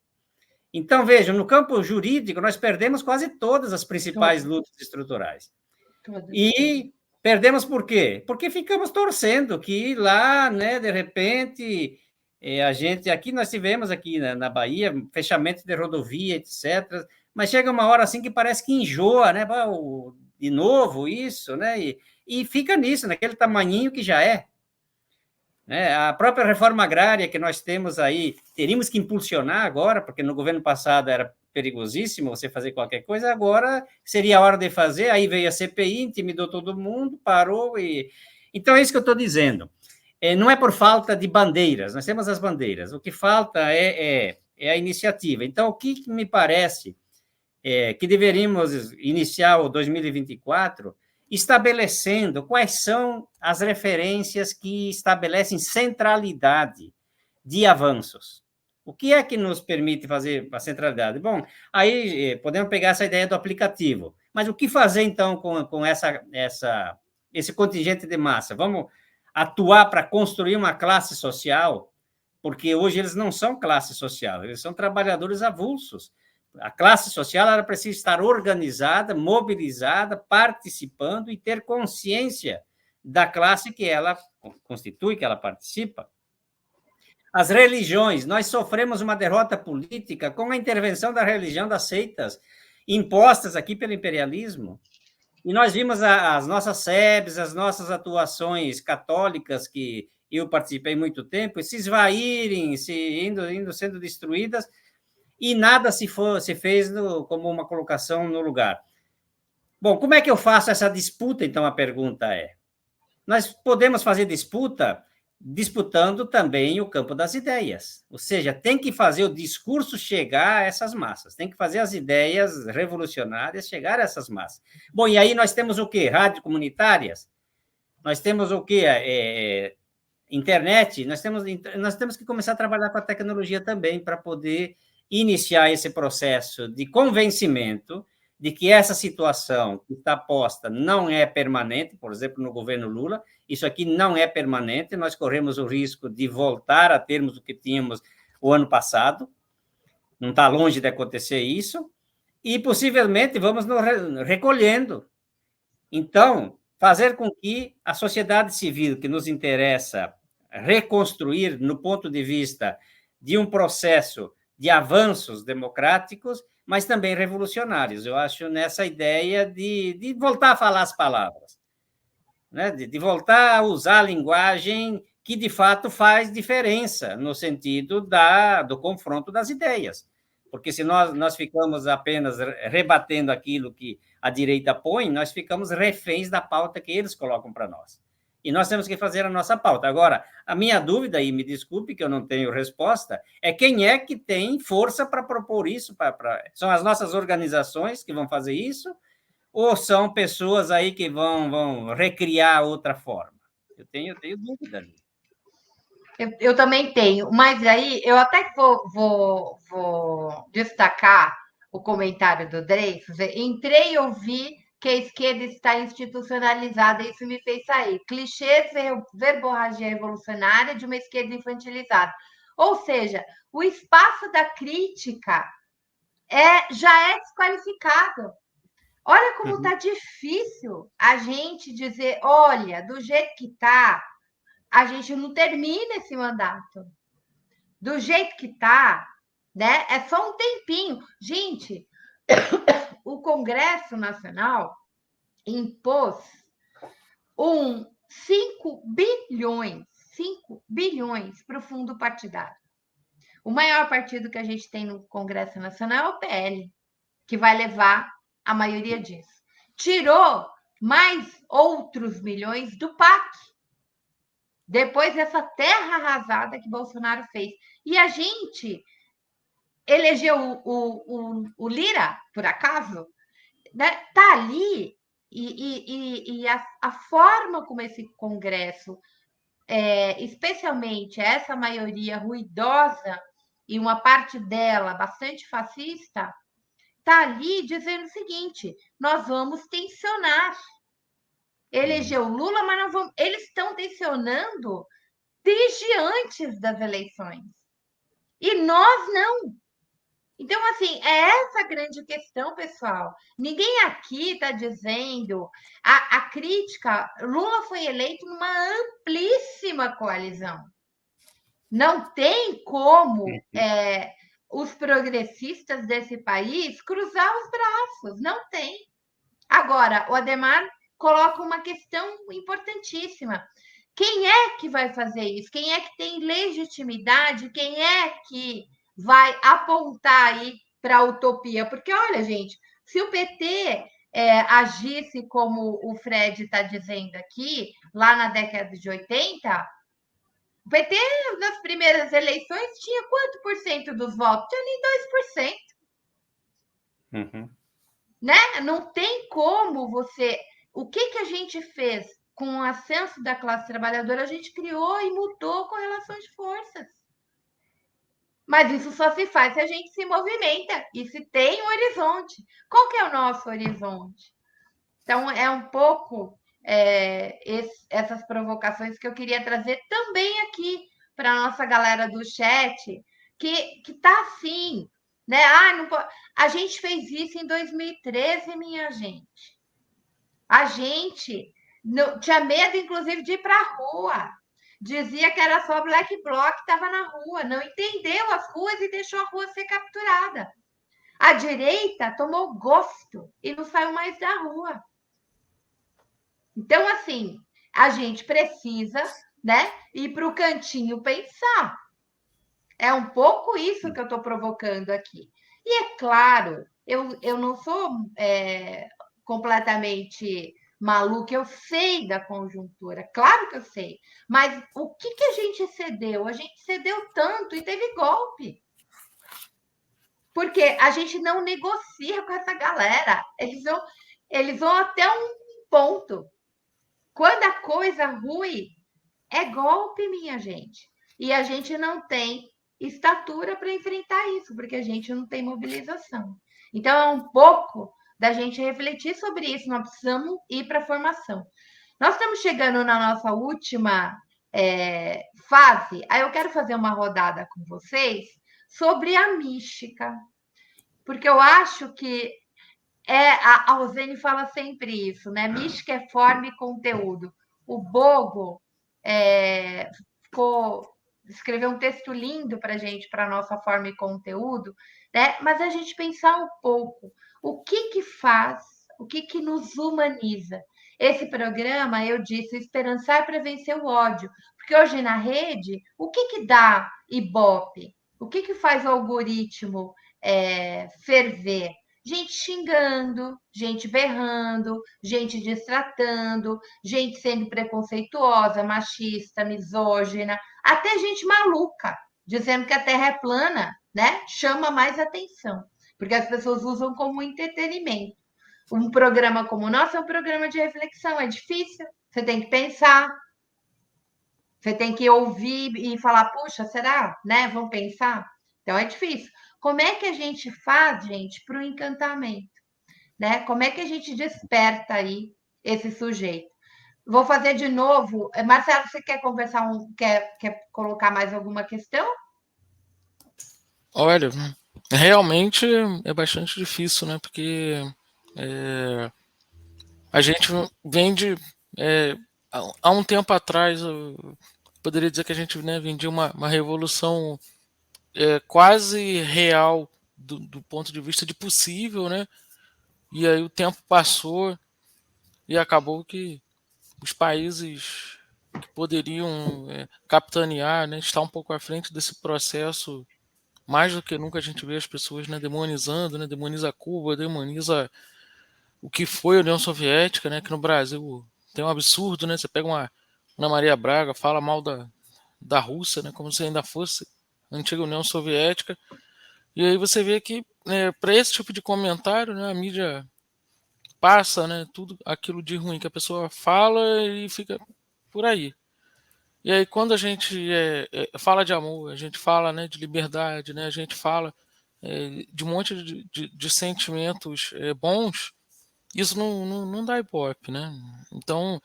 Então, vejam, no campo jurídico, nós perdemos quase todas as principais lutas estruturais. E perdemos por quê? Porque ficamos torcendo que lá, né, de repente... aqui nós tivemos aqui na Bahia, fechamento de rodovia, etc., mas chega uma hora assim que parece que enjoa, né? De novo isso, né? E fica nisso, naquele tamanhinho que já é. Né? A própria reforma agrária que nós temos aí, teríamos que impulsionar agora, porque no governo passado era perigosíssimo você fazer qualquer coisa, agora seria a hora de fazer, aí veio a CPI, intimidou todo mundo, parou, então é isso que eu estou dizendo. Não é por falta de bandeiras, nós temos as bandeiras, o que falta é a iniciativa. Então, o que me parece que deveríamos iniciar o 2024 estabelecendo quais são as referências que estabelecem centralidade de avanços. O que é que nos permite fazer a centralidade? Bom, aí podemos pegar essa ideia do aplicativo, mas o que fazer, então, com esse contingente de massa? Vamos atuar para construir uma classe social, porque hoje eles não são classe social, eles são trabalhadores avulsos. A classe social ela precisa estar organizada, mobilizada, participando e ter consciência da classe que ela constitui, que ela participa. As religiões, nós sofremos uma derrota política com a intervenção da religião das seitas, impostas aqui pelo imperialismo. E nós vimos as nossas SEBs, as nossas atuações católicas, que eu participei muito tempo, se esvaírem, indo sendo destruídas, e nada se fez como uma colocação no lugar. Bom, como é que eu faço essa disputa, então, a pergunta é? Nós podemos fazer disputa disputando também o campo das ideias. Ou seja, tem que fazer o discurso chegar a essas massas, tem que fazer as ideias revolucionárias chegar a essas massas. Bom, e aí nós temos o quê? Rádio comunitárias? Nós temos o quê? Internet? Nós temos que começar a trabalhar com a tecnologia também para poder iniciar esse processo de convencimento de que essa situação que está posta não é permanente, por exemplo, no governo Lula, isso aqui não é permanente, nós corremos o risco de voltar a termos o que tínhamos o ano passado, não está longe de acontecer isso, e possivelmente vamos nos recolhendo. Então, fazer com que a sociedade civil, que nos interessa reconstruir no ponto de vista de um processo de avanços democráticos, mas também revolucionários. Eu acho nessa ideia de voltar a falar as palavras, né? De voltar a usar a linguagem que, de fato, faz diferença no sentido do confronto das ideias. Porque se nós ficamos apenas rebatendo aquilo que a direita põe, nós ficamos reféns da pauta que eles colocam para nós. E nós temos que fazer a nossa pauta. Agora, a minha dúvida, e me desculpe que eu não tenho resposta, é quem é que tem força para propor isso? São as nossas organizações que vão fazer isso? Ou são pessoas aí que vão recriar outra forma? Eu tenho dúvida. Eu também tenho, mas aí eu até vou destacar o comentário do Dreyfus. Entrei e ouvi que a esquerda está institucionalizada, isso me fez sair. Clichês, verborragia revolucionária de uma esquerda infantilizada. Ou seja, o espaço da crítica já é desqualificado. Olha como está difícil a gente dizer, olha, do jeito que está, a gente não termina esse mandato. Do jeito que está, né? É só um tempinho. Gente, o Congresso Nacional impôs 5 bilhões para o fundo partidário. O maior partido que a gente tem no Congresso Nacional é o PL, que vai levar a maioria disso. Tirou mais outros milhões do PAC, depois dessa terra arrasada que Bolsonaro fez. E a gente elegeu o Lira, por acaso, né? Tá ali, e a forma como esse Congresso, especialmente essa maioria ruidosa, e uma parte dela bastante fascista, tá ali dizendo o seguinte: nós vamos tensionar. Elegeu Lula, mas não vamos. Eles estão tensionando desde antes das eleições. E nós não. Então, assim, é essa a grande questão, pessoal. Ninguém aqui está dizendo. A crítica, Lula foi eleito numa amplíssima coalizão. Não tem como os progressistas desse país cruzar os braços. Não tem. Agora, o Adhemar coloca uma questão importantíssima. Quem é que vai fazer isso? Quem é que tem legitimidade? Quem é que vai apontar aí para a utopia? Porque, olha, gente, se o PT agisse como o Fred está dizendo aqui, lá na década de 80, o PT, nas primeiras eleições, tinha quanto por cento dos votos? Tinha nem 2%. Né? Não tem como você... O que a gente fez com o ascenso da classe trabalhadora? A gente criou e mudou correlação de forças. Mas isso só se faz se a gente se movimenta e se tem um horizonte. Qual que é o nosso horizonte? Então, é um pouco essas provocações que eu queria trazer também aqui para a nossa galera do chat, que está assim, né? Não pode... A gente fez isso em 2013, minha gente. A gente tinha medo, inclusive, de ir para a rua. Dizia que era só Black Bloc que estava na rua. Não entendeu as ruas e deixou a rua ser capturada. A direita tomou gosto e não saiu mais da rua. Então, assim, a gente precisa, né, ir para o cantinho pensar. É um pouco isso que eu estou provocando aqui. E é claro, eu não sou completamente maluca, eu sei da conjuntura, claro que eu sei. Mas o que a gente cedeu? A gente cedeu tanto e teve golpe. Porque a gente não negocia com essa galera. Eles vão até um ponto. Quando a coisa ruim, é golpe, minha gente. E a gente não tem estatura para enfrentar isso, porque a gente não tem mobilização. Então, é um pouco da gente refletir sobre isso. Nós precisamos ir para a formação. Nós estamos chegando na nossa última fase. Aí eu quero fazer uma rodada com vocês sobre a mística. Porque eu acho que a Rosane fala sempre isso, né? Mística é forma e conteúdo. O Bogo escreveu um texto lindo para a gente, para a nossa forma e conteúdo, né? Mas a gente pensar um pouco o que faz, o que nos humaniza. Esse programa, eu disse, esperançar para vencer o ódio. Porque hoje na rede, o que dá Ibope? O que faz o algoritmo ferver? Gente xingando, gente berrando, gente destratando, gente sendo preconceituosa, machista, misógina, até gente maluca, dizendo que a Terra é plana, né? Chama mais atenção, porque as pessoas usam como entretenimento. Um programa como o nosso é um programa de reflexão, é difícil, você tem que pensar, você tem que ouvir e falar, puxa, será? Né? Vamos pensar? Então é difícil. Como é que a gente faz, gente, para o encantamento? Né? Como é que a gente desperta aí esse sujeito? Vou fazer de novo. Marcelo, você quer conversar, quer colocar mais alguma questão? Olha, realmente é bastante difícil, né? Porque a gente vem de. Há um tempo atrás, eu poderia dizer que a gente, né, vem de uma revolução quase real do ponto de vista de possível, né? E aí o tempo passou e acabou que os países que poderiam capitanear, né, estar um pouco à frente desse processo, mais do que nunca a gente vê as pessoas, né, demonizando, né, demoniza Cuba, demoniza o que foi a União Soviética, né, que no Brasil tem um absurdo, né, você pega uma Ana Maria Braga, fala mal da Rússia, né, como se ainda fosse a antiga União Soviética, e aí você vê que para esse tipo de comentário, né, a mídia passa, né, tudo aquilo de ruim que a pessoa fala e fica por aí. E aí quando a gente fala de amor, a gente fala, né, de liberdade, né, a gente fala de um monte de sentimentos bons, isso não dá ibope, né? Então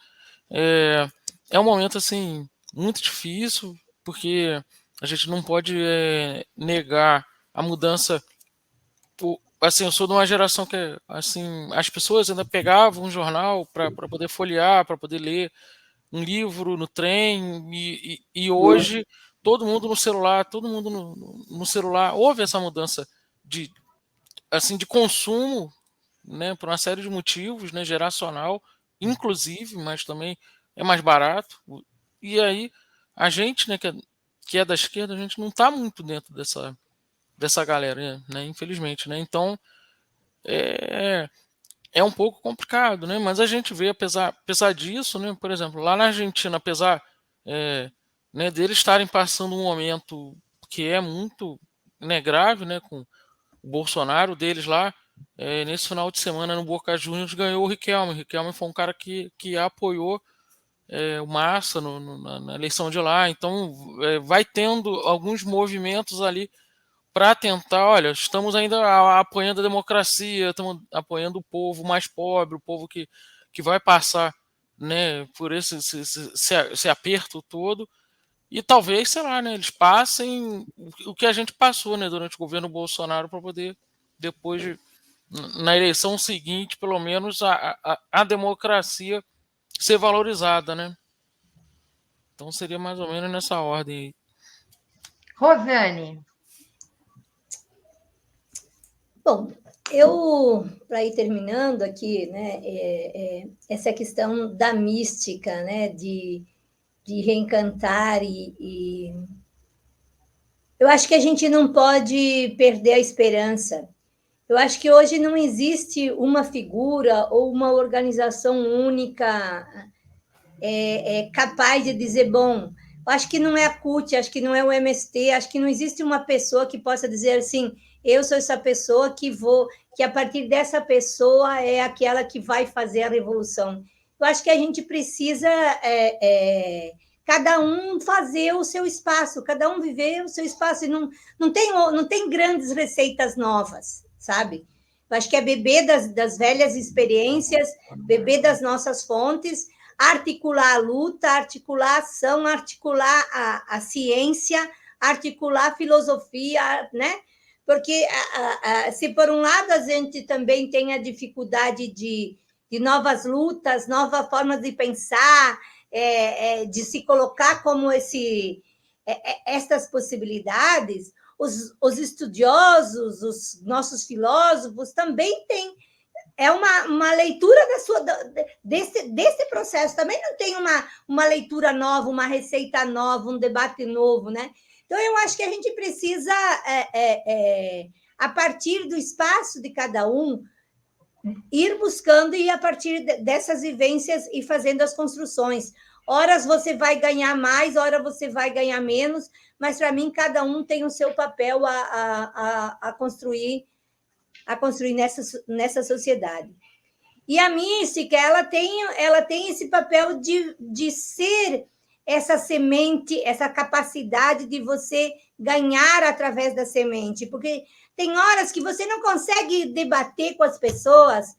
é um momento assim muito difícil, porque a gente não pode negar a mudança. Assim, eu sou de uma geração que assim as pessoas ainda pegavam um jornal para poder folhear, para poder ler um livro no trem, e hoje todo mundo no celular, todo mundo no celular. Houve essa mudança de consumo, né, por uma série de motivos, né, geracional, inclusive, mas também é mais barato. E aí a gente, né, que é da esquerda, a gente não está muito dentro dessa galera, né, infelizmente, né? Então é um pouco complicado, né? Mas a gente vê, apesar disso, né, por exemplo, lá na Argentina, apesar né, deles estarem passando um momento que é muito, né, grave, né, com o Bolsonaro deles lá, nesse final de semana no Boca Juniors ganhou o Riquelme. O Riquelme foi um cara que apoiou o Massa na eleição de lá. Então vai tendo alguns movimentos ali para tentar, olha, estamos ainda apoiando a democracia, estamos apoiando o povo mais pobre, o povo que vai passar, né, por esse aperto todo. E talvez, sei lá, né, eles passem o que a gente passou, né, durante o governo Bolsonaro, para poder, depois, na eleição seguinte, pelo menos, a democracia ser valorizada, né? Então seria mais ou menos nessa ordem aí. Rosane. Bom, para ir terminando aqui, né, essa questão da mística, né, de reencantar eu acho que a gente não pode perder a esperança Eu acho que hoje não existe uma figura ou uma organização única capaz de dizer, bom, acho que não é a CUT, acho que não é o MST, acho que não existe uma pessoa que possa dizer assim, eu sou essa pessoa que a partir dessa pessoa é aquela que vai fazer a revolução. Eu acho que a gente precisa cada um fazer o seu espaço, cada um viver o seu espaço, e não tem grandes receitas novas, sabe? Eu acho que é beber das velhas experiências, beber das nossas fontes, articular a luta, articular a ação, articular a ciência, articular a filosofia, né? Porque se por um lado a gente também tem a dificuldade de novas lutas, novas formas de pensar, de se colocar como estas possibilidades, os estudiosos, os nossos filósofos também têm uma leitura desse processo. Também não tem uma leitura nova, uma receita nova, um debate novo, né? Então, eu acho que a gente precisa, a partir do espaço de cada um, ir buscando e, a partir dessas vivências, ir fazendo as construções. Horas você vai ganhar mais, horas você vai ganhar menos, mas, para mim, cada um tem o seu papel a construir nessa sociedade. E a mística, ela tem esse papel de ser essa semente, essa capacidade de você ganhar através da semente, porque tem horas que você não consegue debater com as pessoas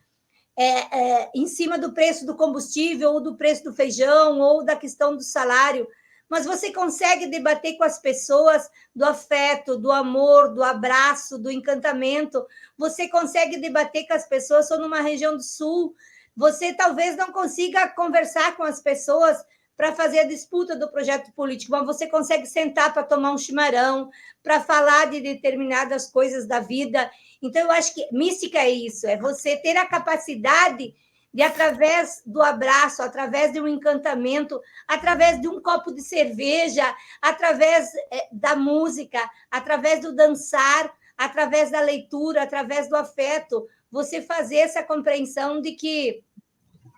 em cima do preço do combustível, ou do preço do feijão, ou da questão do salário, mas você consegue debater com as pessoas do afeto, do amor, do abraço, do encantamento. Você consegue debater com as pessoas. Sou numa região do Sul, você talvez não consiga conversar com as pessoas para fazer a disputa do projeto político, mas você consegue sentar para tomar um chimarrão, para falar de determinadas coisas da vida. Então, eu acho que mística é isso, é você ter a capacidade de, através do abraço, através de um encantamento, através de um copo de cerveja, através da música, através do dançar, através da leitura, através do afeto, você fazer essa compreensão de que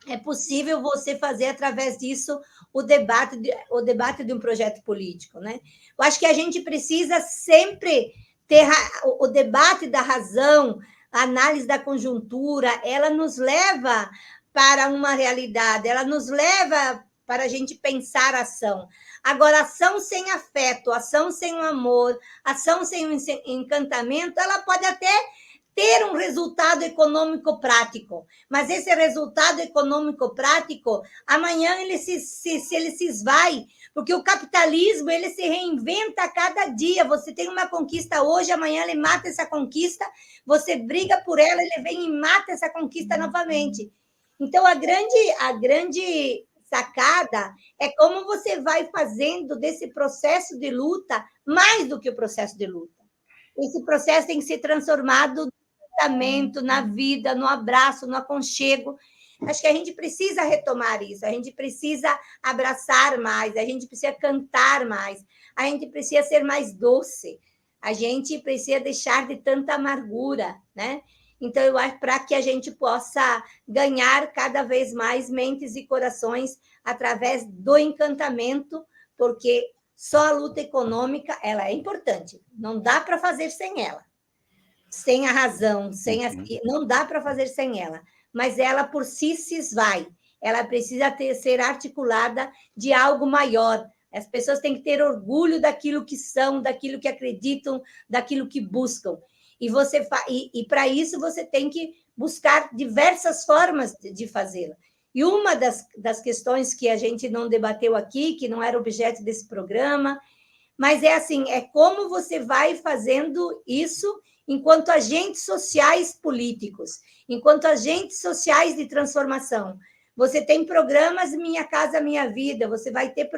é possível você fazer, através disso, o debate de um projeto político, né? Eu acho que a gente precisa sempre ter o debate da razão, a análise da conjuntura, ela nos leva para uma realidade, ela nos leva para a gente pensar a ação. Agora, ação sem afeto, ação sem o amor, ação sem o encantamento, ela pode até ter um resultado econômico prático, mas esse resultado econômico prático, amanhã ele se esvai, porque o capitalismo ele se reinventa a cada dia. Você tem uma conquista hoje, amanhã ele mata essa conquista, você briga por ela, ele vem e mata essa conquista novamente. Então, a grande sacada é como você vai fazendo desse processo de luta mais do que o processo de luta. Esse processo tem que ser transformado na vida, no abraço, no aconchego. Acho que a gente precisa retomar isso, a gente precisa abraçar mais, a gente precisa cantar mais, a gente precisa ser mais doce, a gente precisa deixar de tanta amargura, né? Então, eu acho para que a gente possa ganhar cada vez mais mentes e corações através do encantamento, porque só a luta econômica ela é importante, não dá para fazer sem ela. Sem a razão, não dá para fazer sem ela, mas ela por si se esvai, ela precisa ser articulada de algo maior. As pessoas têm que ter orgulho daquilo que são, daquilo que acreditam, daquilo que buscam. E para isso você tem que buscar diversas formas de fazê-la. E uma das questões que a gente não debateu aqui, que não era objeto desse programa, mas é assim, é como você vai fazendo isso enquanto agentes sociais políticos, enquanto agentes sociais de transformação. Você tem programas Minha Casa Minha Vida, você vai ter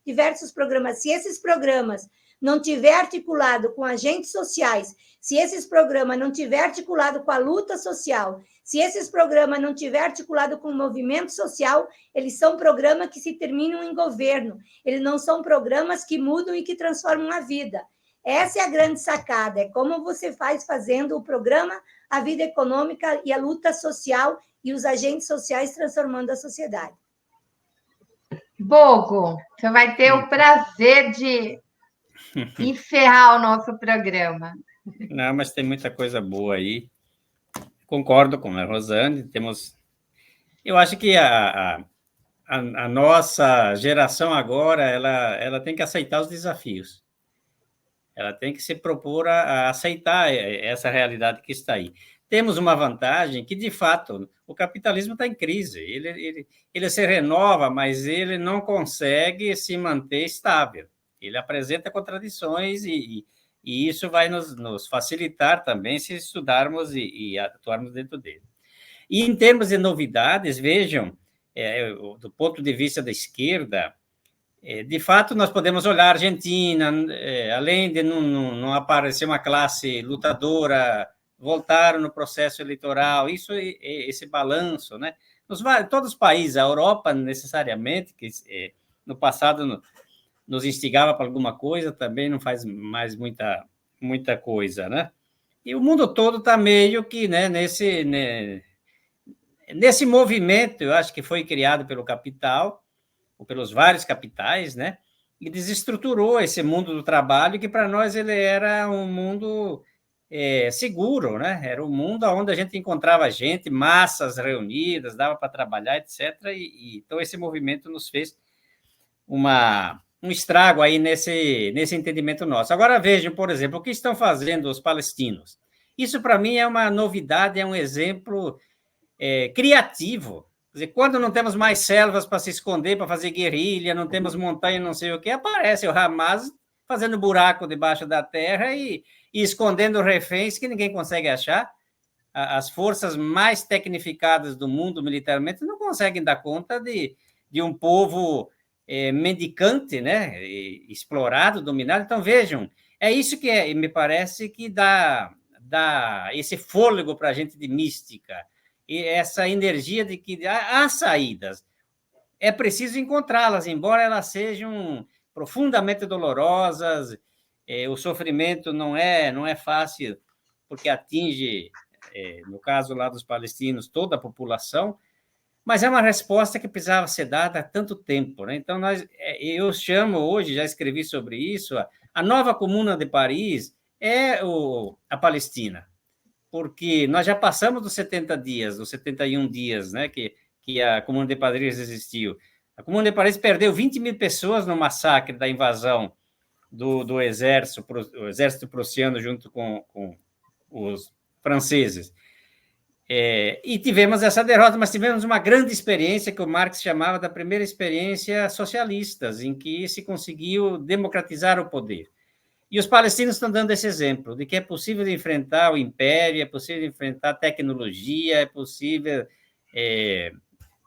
diversos programas. Se esses programas não tiver articulado com agentes sociais, se esses programas não tiver articulado com a luta social, se esses programas não tiver articulado com o movimento social, eles são programas que se terminam em governo, eles não são programas que mudam e que transformam a vida. Essa é a grande sacada, é como você faz fazendo o programa A Vida Econômica e a Luta Social e os agentes sociais transformando a sociedade. Bogo, você vai ter o prazer de encerrar o nosso programa. Não, mas tem muita coisa boa aí. Concordo com a Rosane, eu acho que a nossa geração agora, ela tem que aceitar os desafios. Ela tem que se propor a aceitar essa realidade que está aí. Temos uma vantagem que, de fato, o capitalismo está em crise. Ele se renova, mas ele não consegue se manter estável. Ele apresenta contradições e isso vai nos facilitar também se estudarmos e atuarmos dentro dele. E, em termos de novidades, vejam, do ponto de vista da esquerda, de fato, nós podemos olhar a Argentina, além de não aparecer uma classe lutadora, voltaram no processo eleitoral, esse balanço, né? Todos os países, a Europa necessariamente, que no passado nos instigava para alguma coisa, também não faz mais muita coisa, né? E o mundo todo está meio que, né, nesse movimento, eu acho que foi criado pelo capital, ou pelos vários capitais, né? E desestruturou esse mundo do trabalho, que para nós ele era um mundo seguro, né? Era um mundo onde a gente encontrava gente, massas reunidas, dava para trabalhar, etc. Então esse movimento nos fez um estrago aí nesse entendimento nosso. Agora vejam, por exemplo, o que estão fazendo os palestinos. Isso para mim é uma novidade, é um exemplo criativo. Quer dizer, quando não temos mais selvas para se esconder, para fazer guerrilha, não temos montanha, não sei o que, aparece o Hamas fazendo buraco debaixo da terra e escondendo reféns que ninguém consegue achar. As forças mais tecnificadas do mundo militarmente não conseguem dar conta de um povo mendicante, né? Explorado, dominado. Então, vejam, é isso que me parece que dá esse fôlego para a gente de mística, e essa energia de que há saídas. É preciso encontrá-las, embora elas sejam profundamente dolorosas, o sofrimento não é fácil, porque atinge, no caso lá dos palestinos, toda a população, mas é uma resposta que precisava ser dada há tanto tempo, né? Então, eu chamo hoje, já escrevi sobre isso, a nova Comuna de Paris é a Palestina, porque nós já passamos dos 70 dias, dos 71 dias, né, que a Comuna de Paris existiu. A Comuna de Paris perdeu 20 mil pessoas no massacre da invasão do exército prussiano junto com os franceses. E tivemos essa derrota, mas tivemos uma grande experiência que o Marx chamava da primeira experiência socialista, em que se conseguiu democratizar o poder. E os palestinos estão dando esse exemplo, de que é possível enfrentar o império, é possível enfrentar a tecnologia, é possível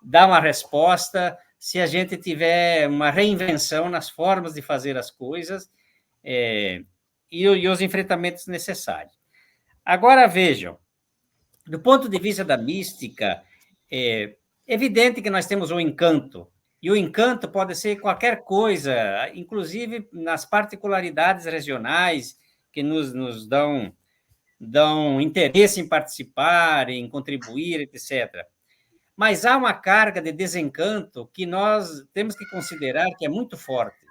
dar uma resposta se a gente tiver uma reinvenção nas formas de fazer as coisas e os enfrentamentos necessários. Agora, vejam, do ponto de vista da mística, é evidente que nós temos o encanto, e o encanto pode ser qualquer coisa, inclusive nas particularidades regionais que nos dão interesse em participar, em contribuir, etc. Mas há uma carga de desencanto que nós temos que considerar que é muito forte.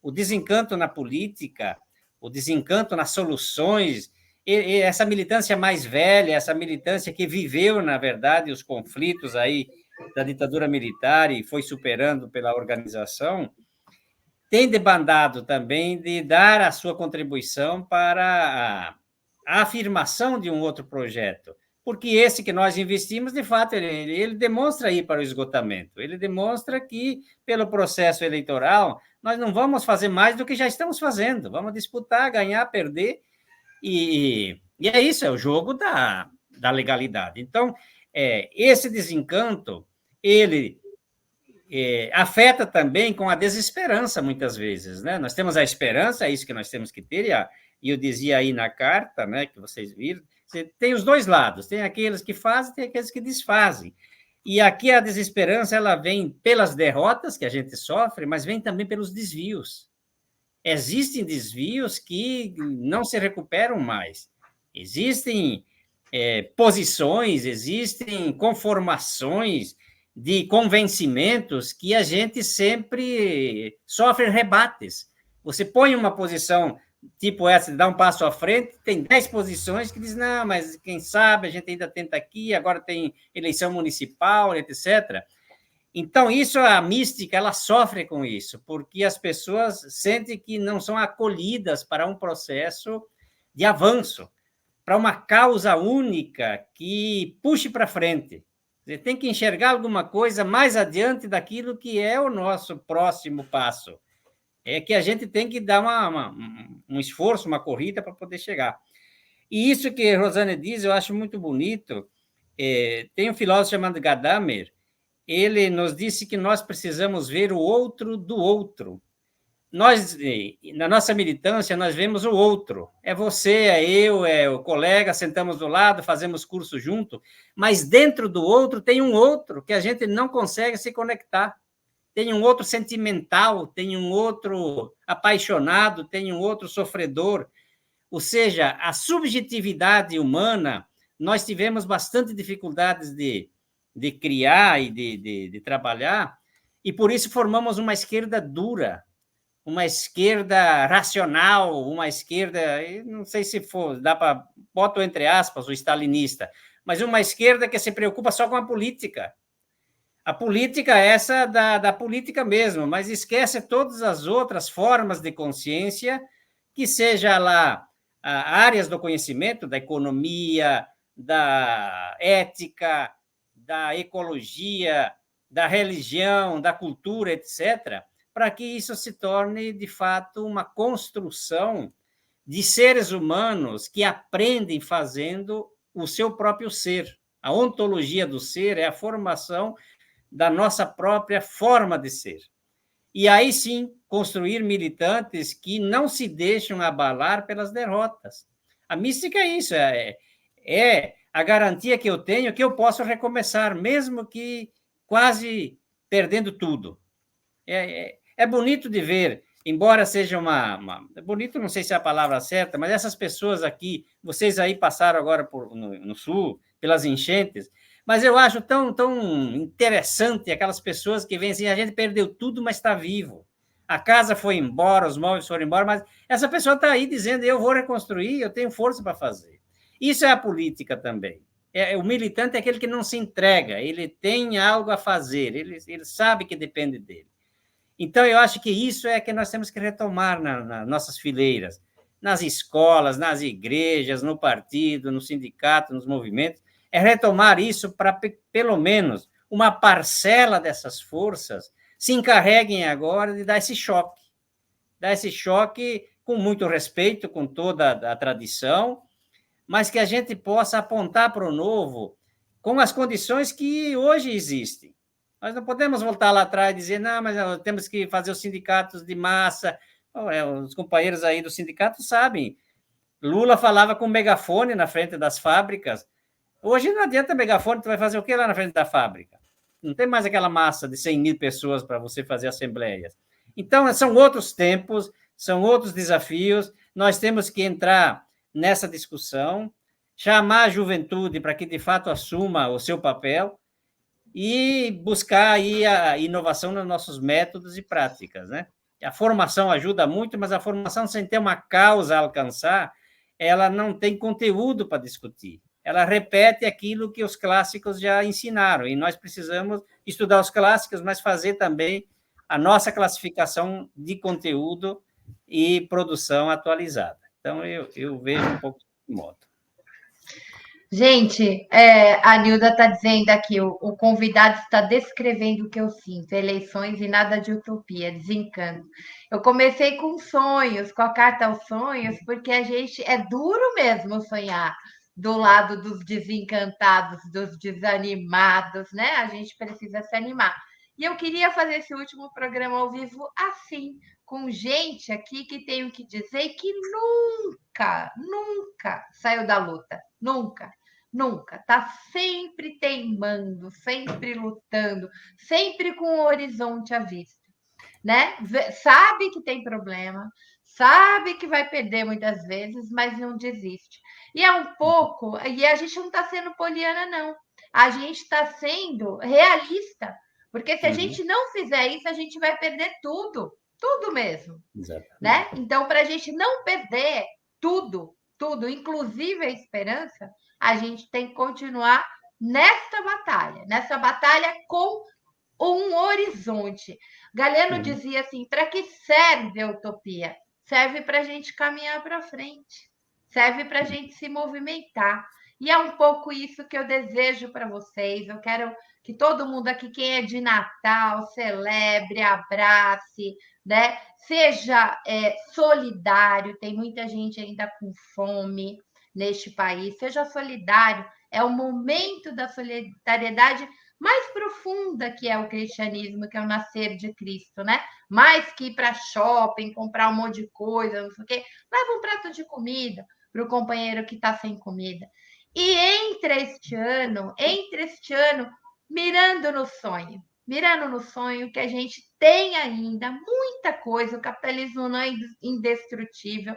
O desencanto na política, o desencanto nas soluções, e essa militância mais velha, essa militância que viveu, na verdade, os conflitos aí da ditadura militar e foi superando pela organização, tem debandado também de dar a sua contribuição para a afirmação de um outro projeto, porque esse que nós investimos, de fato, ele demonstra ir para o esgotamento, ele demonstra que, pelo processo eleitoral, nós não vamos fazer mais do que já estamos fazendo, vamos disputar, ganhar, perder, e é isso, é o jogo da legalidade. Então, esse desencanto, ele afeta também com a desesperança, muitas vezes, né? Nós temos a esperança, é isso que nós temos que ter, e eu dizia aí na carta, né, que vocês viram, você tem os dois lados, tem aqueles que fazem, tem aqueles que desfazem. E aqui a desesperança, ela vem pelas derrotas que a gente sofre, mas vem também pelos desvios. existem desvios que não se recuperam mais. Existem posições, existem conformações de convencimentos que a gente sempre sofre rebates. Você põe uma posição tipo essa, dá um passo à frente, tem 10 posições que dizem, não, mas quem sabe, a gente ainda tenta aqui, agora tem eleição municipal, etc. Então, isso, a mística, ela sofre com isso, porque as pessoas sentem que não são acolhidas para um processo de avanço, para uma causa única que puxe para frente. Você tem que enxergar alguma coisa mais adiante daquilo que é o nosso próximo passo. É que a gente tem que dar um esforço, uma corrida para poder chegar. E isso que a Rosane diz, eu acho muito bonito. Tem um filósofo chamado Gadamer, ele nos disse que nós precisamos ver o outro do outro. Nós, na nossa militância, nós vemos o outro. É você, é eu, é o colega, sentamos do lado, fazemos curso junto, mas dentro do outro tem um outro que a gente não consegue se conectar. Tem um outro sentimental, tem um outro apaixonado, tem um outro sofredor. Ou seja, a subjetividade humana, nós tivemos bastante dificuldades de criar e de trabalhar, e por isso formamos uma esquerda dura, uma esquerda racional, uma esquerda, não sei se for, dá para, boto entre aspas, o stalinista, mas uma esquerda que se preocupa só com a política. A política é essa da política mesmo, mas esquece todas as outras formas de consciência, que seja lá áreas do conhecimento, da economia, da ética, da ecologia, da religião, da cultura, etc., para que isso se torne, de fato, uma construção de seres humanos que aprendem fazendo o seu próprio ser. A ontologia do ser é a formação da nossa própria forma de ser. E aí sim, construir militantes que não se deixam abalar pelas derrotas. A mística é isso, é a garantia que eu tenho que eu posso recomeçar, mesmo que quase perdendo tudo. É bonito de ver, embora seja bonito, não sei se é a palavra certa, mas essas pessoas aqui, vocês aí passaram agora no Sul, pelas enchentes, mas eu acho tão interessante aquelas pessoas que vêm assim, a gente perdeu tudo, mas está vivo. A casa foi embora, os móveis foram embora, mas essa pessoa está aí dizendo, eu vou reconstruir, eu tenho força para fazer. Isso é a política também. O militante é aquele que não se entrega, ele tem algo a fazer, ele sabe que depende dele. Então, eu acho que isso é que nós temos que retomar nas nossas fileiras, nas escolas, nas igrejas, no partido, no sindicato, nos movimentos, é retomar isso para, pelo menos, uma parcela dessas forças se encarreguem agora de dar esse choque com muito respeito, com toda a tradição, mas que a gente possa apontar para o novo com as condições que hoje existem. Nós não podemos voltar lá atrás e dizer, não, mas temos que fazer os sindicatos de massa. Os companheiros aí do sindicato sabem. Lula falava com megafone na frente das fábricas. Hoje não adianta megafone, tu vai fazer o que lá na frente da fábrica? Não tem mais aquela massa de 100 mil pessoas para você fazer assembleias. Então, são outros tempos, são outros desafios. Nós temos que entrar nessa discussão, chamar a juventude para que, de fato, assuma o seu papel, e buscar aí a inovação nos nossos métodos e práticas, né? A formação ajuda muito, mas a formação sem ter uma causa a alcançar, ela não tem conteúdo para discutir. Ela repete aquilo que os clássicos já ensinaram, e nós precisamos estudar os clássicos, mas fazer também a nossa classificação de conteúdo e produção atualizada. Então, eu vejo um pouco de modo. Gente, a Nilda está dizendo aqui, o convidado está descrevendo o que eu sinto, eleições e nada de utopia, desencanto. Eu comecei com sonhos, com a carta aos sonhos, porque a gente é duro mesmo sonhar do lado dos desencantados, dos desanimados, né? A gente precisa se animar. E eu queria fazer esse último programa ao vivo assim, com gente aqui que tem o que dizer que nunca saiu da luta, nunca. Nunca, está sempre teimando, sempre lutando, sempre com o horizonte à vista. né? Sabe que tem problema, sabe que vai perder muitas vezes, mas não desiste. E é um pouco, e a gente não está sendo poliana, não. A gente está sendo realista, porque se a gente não fizer isso, a gente vai perder tudo, tudo mesmo, né? Então, para a gente não perder tudo, tudo, inclusive a esperança, a gente tem que continuar nessa batalha com um horizonte. Galeno dizia assim: para que serve a utopia? Serve para a gente caminhar para frente, serve para a gente se movimentar. E é um pouco isso que eu desejo para vocês. Eu quero que todo mundo aqui, quem é de Natal, celebre, abrace, né? Seja solidário. Tem muita gente ainda com fome neste país. Seja solidário. É o momento da solidariedade mais profunda que é o cristianismo, que é o nascer de Cristo, né? Mais que ir para shopping, comprar um monte de coisa, não sei o quê. Leva um prato de comida para o companheiro que está sem comida. E entre este ano, mirando no sonho que a gente tem ainda muita coisa, o capitalismo não é indestrutível.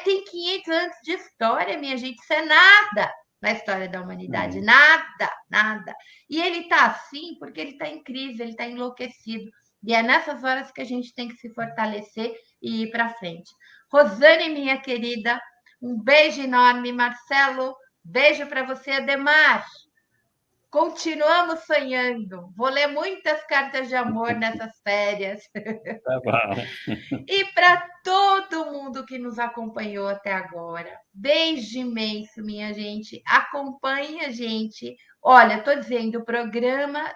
Tem 500 anos de história, minha gente, isso é nada na história da humanidade, nada, nada. E ele está assim porque ele está em crise, ele está enlouquecido. E é nessas horas que a gente tem que se fortalecer e ir para frente. Rosane, minha querida, um beijo enorme. Marcelo, beijo para você. Ademar, continuamos sonhando. Vou ler muitas cartas de amor nessas férias. Tá bom. E para todo mundo que nos acompanhou até agora, beijo imenso, minha gente. Acompanhe a gente. Olha, estou dizendo, o programa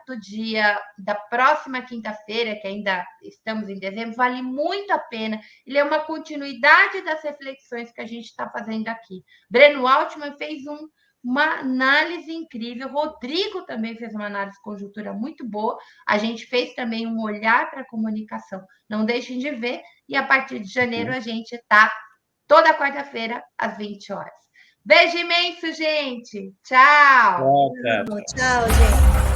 da próxima quinta-feira, que ainda estamos em dezembro, vale muito a pena. Ele é uma continuidade das reflexões que a gente está fazendo aqui. Breno Altman fez uma análise incrível. Rodrigo também fez uma análise de conjuntura muito boa. A gente fez também um olhar para a comunicação. Não deixem de ver. E a partir de janeiro a gente está toda quarta-feira às 20 horas. Beijo imenso, gente. Tchau. Tchau, Tchau, gente.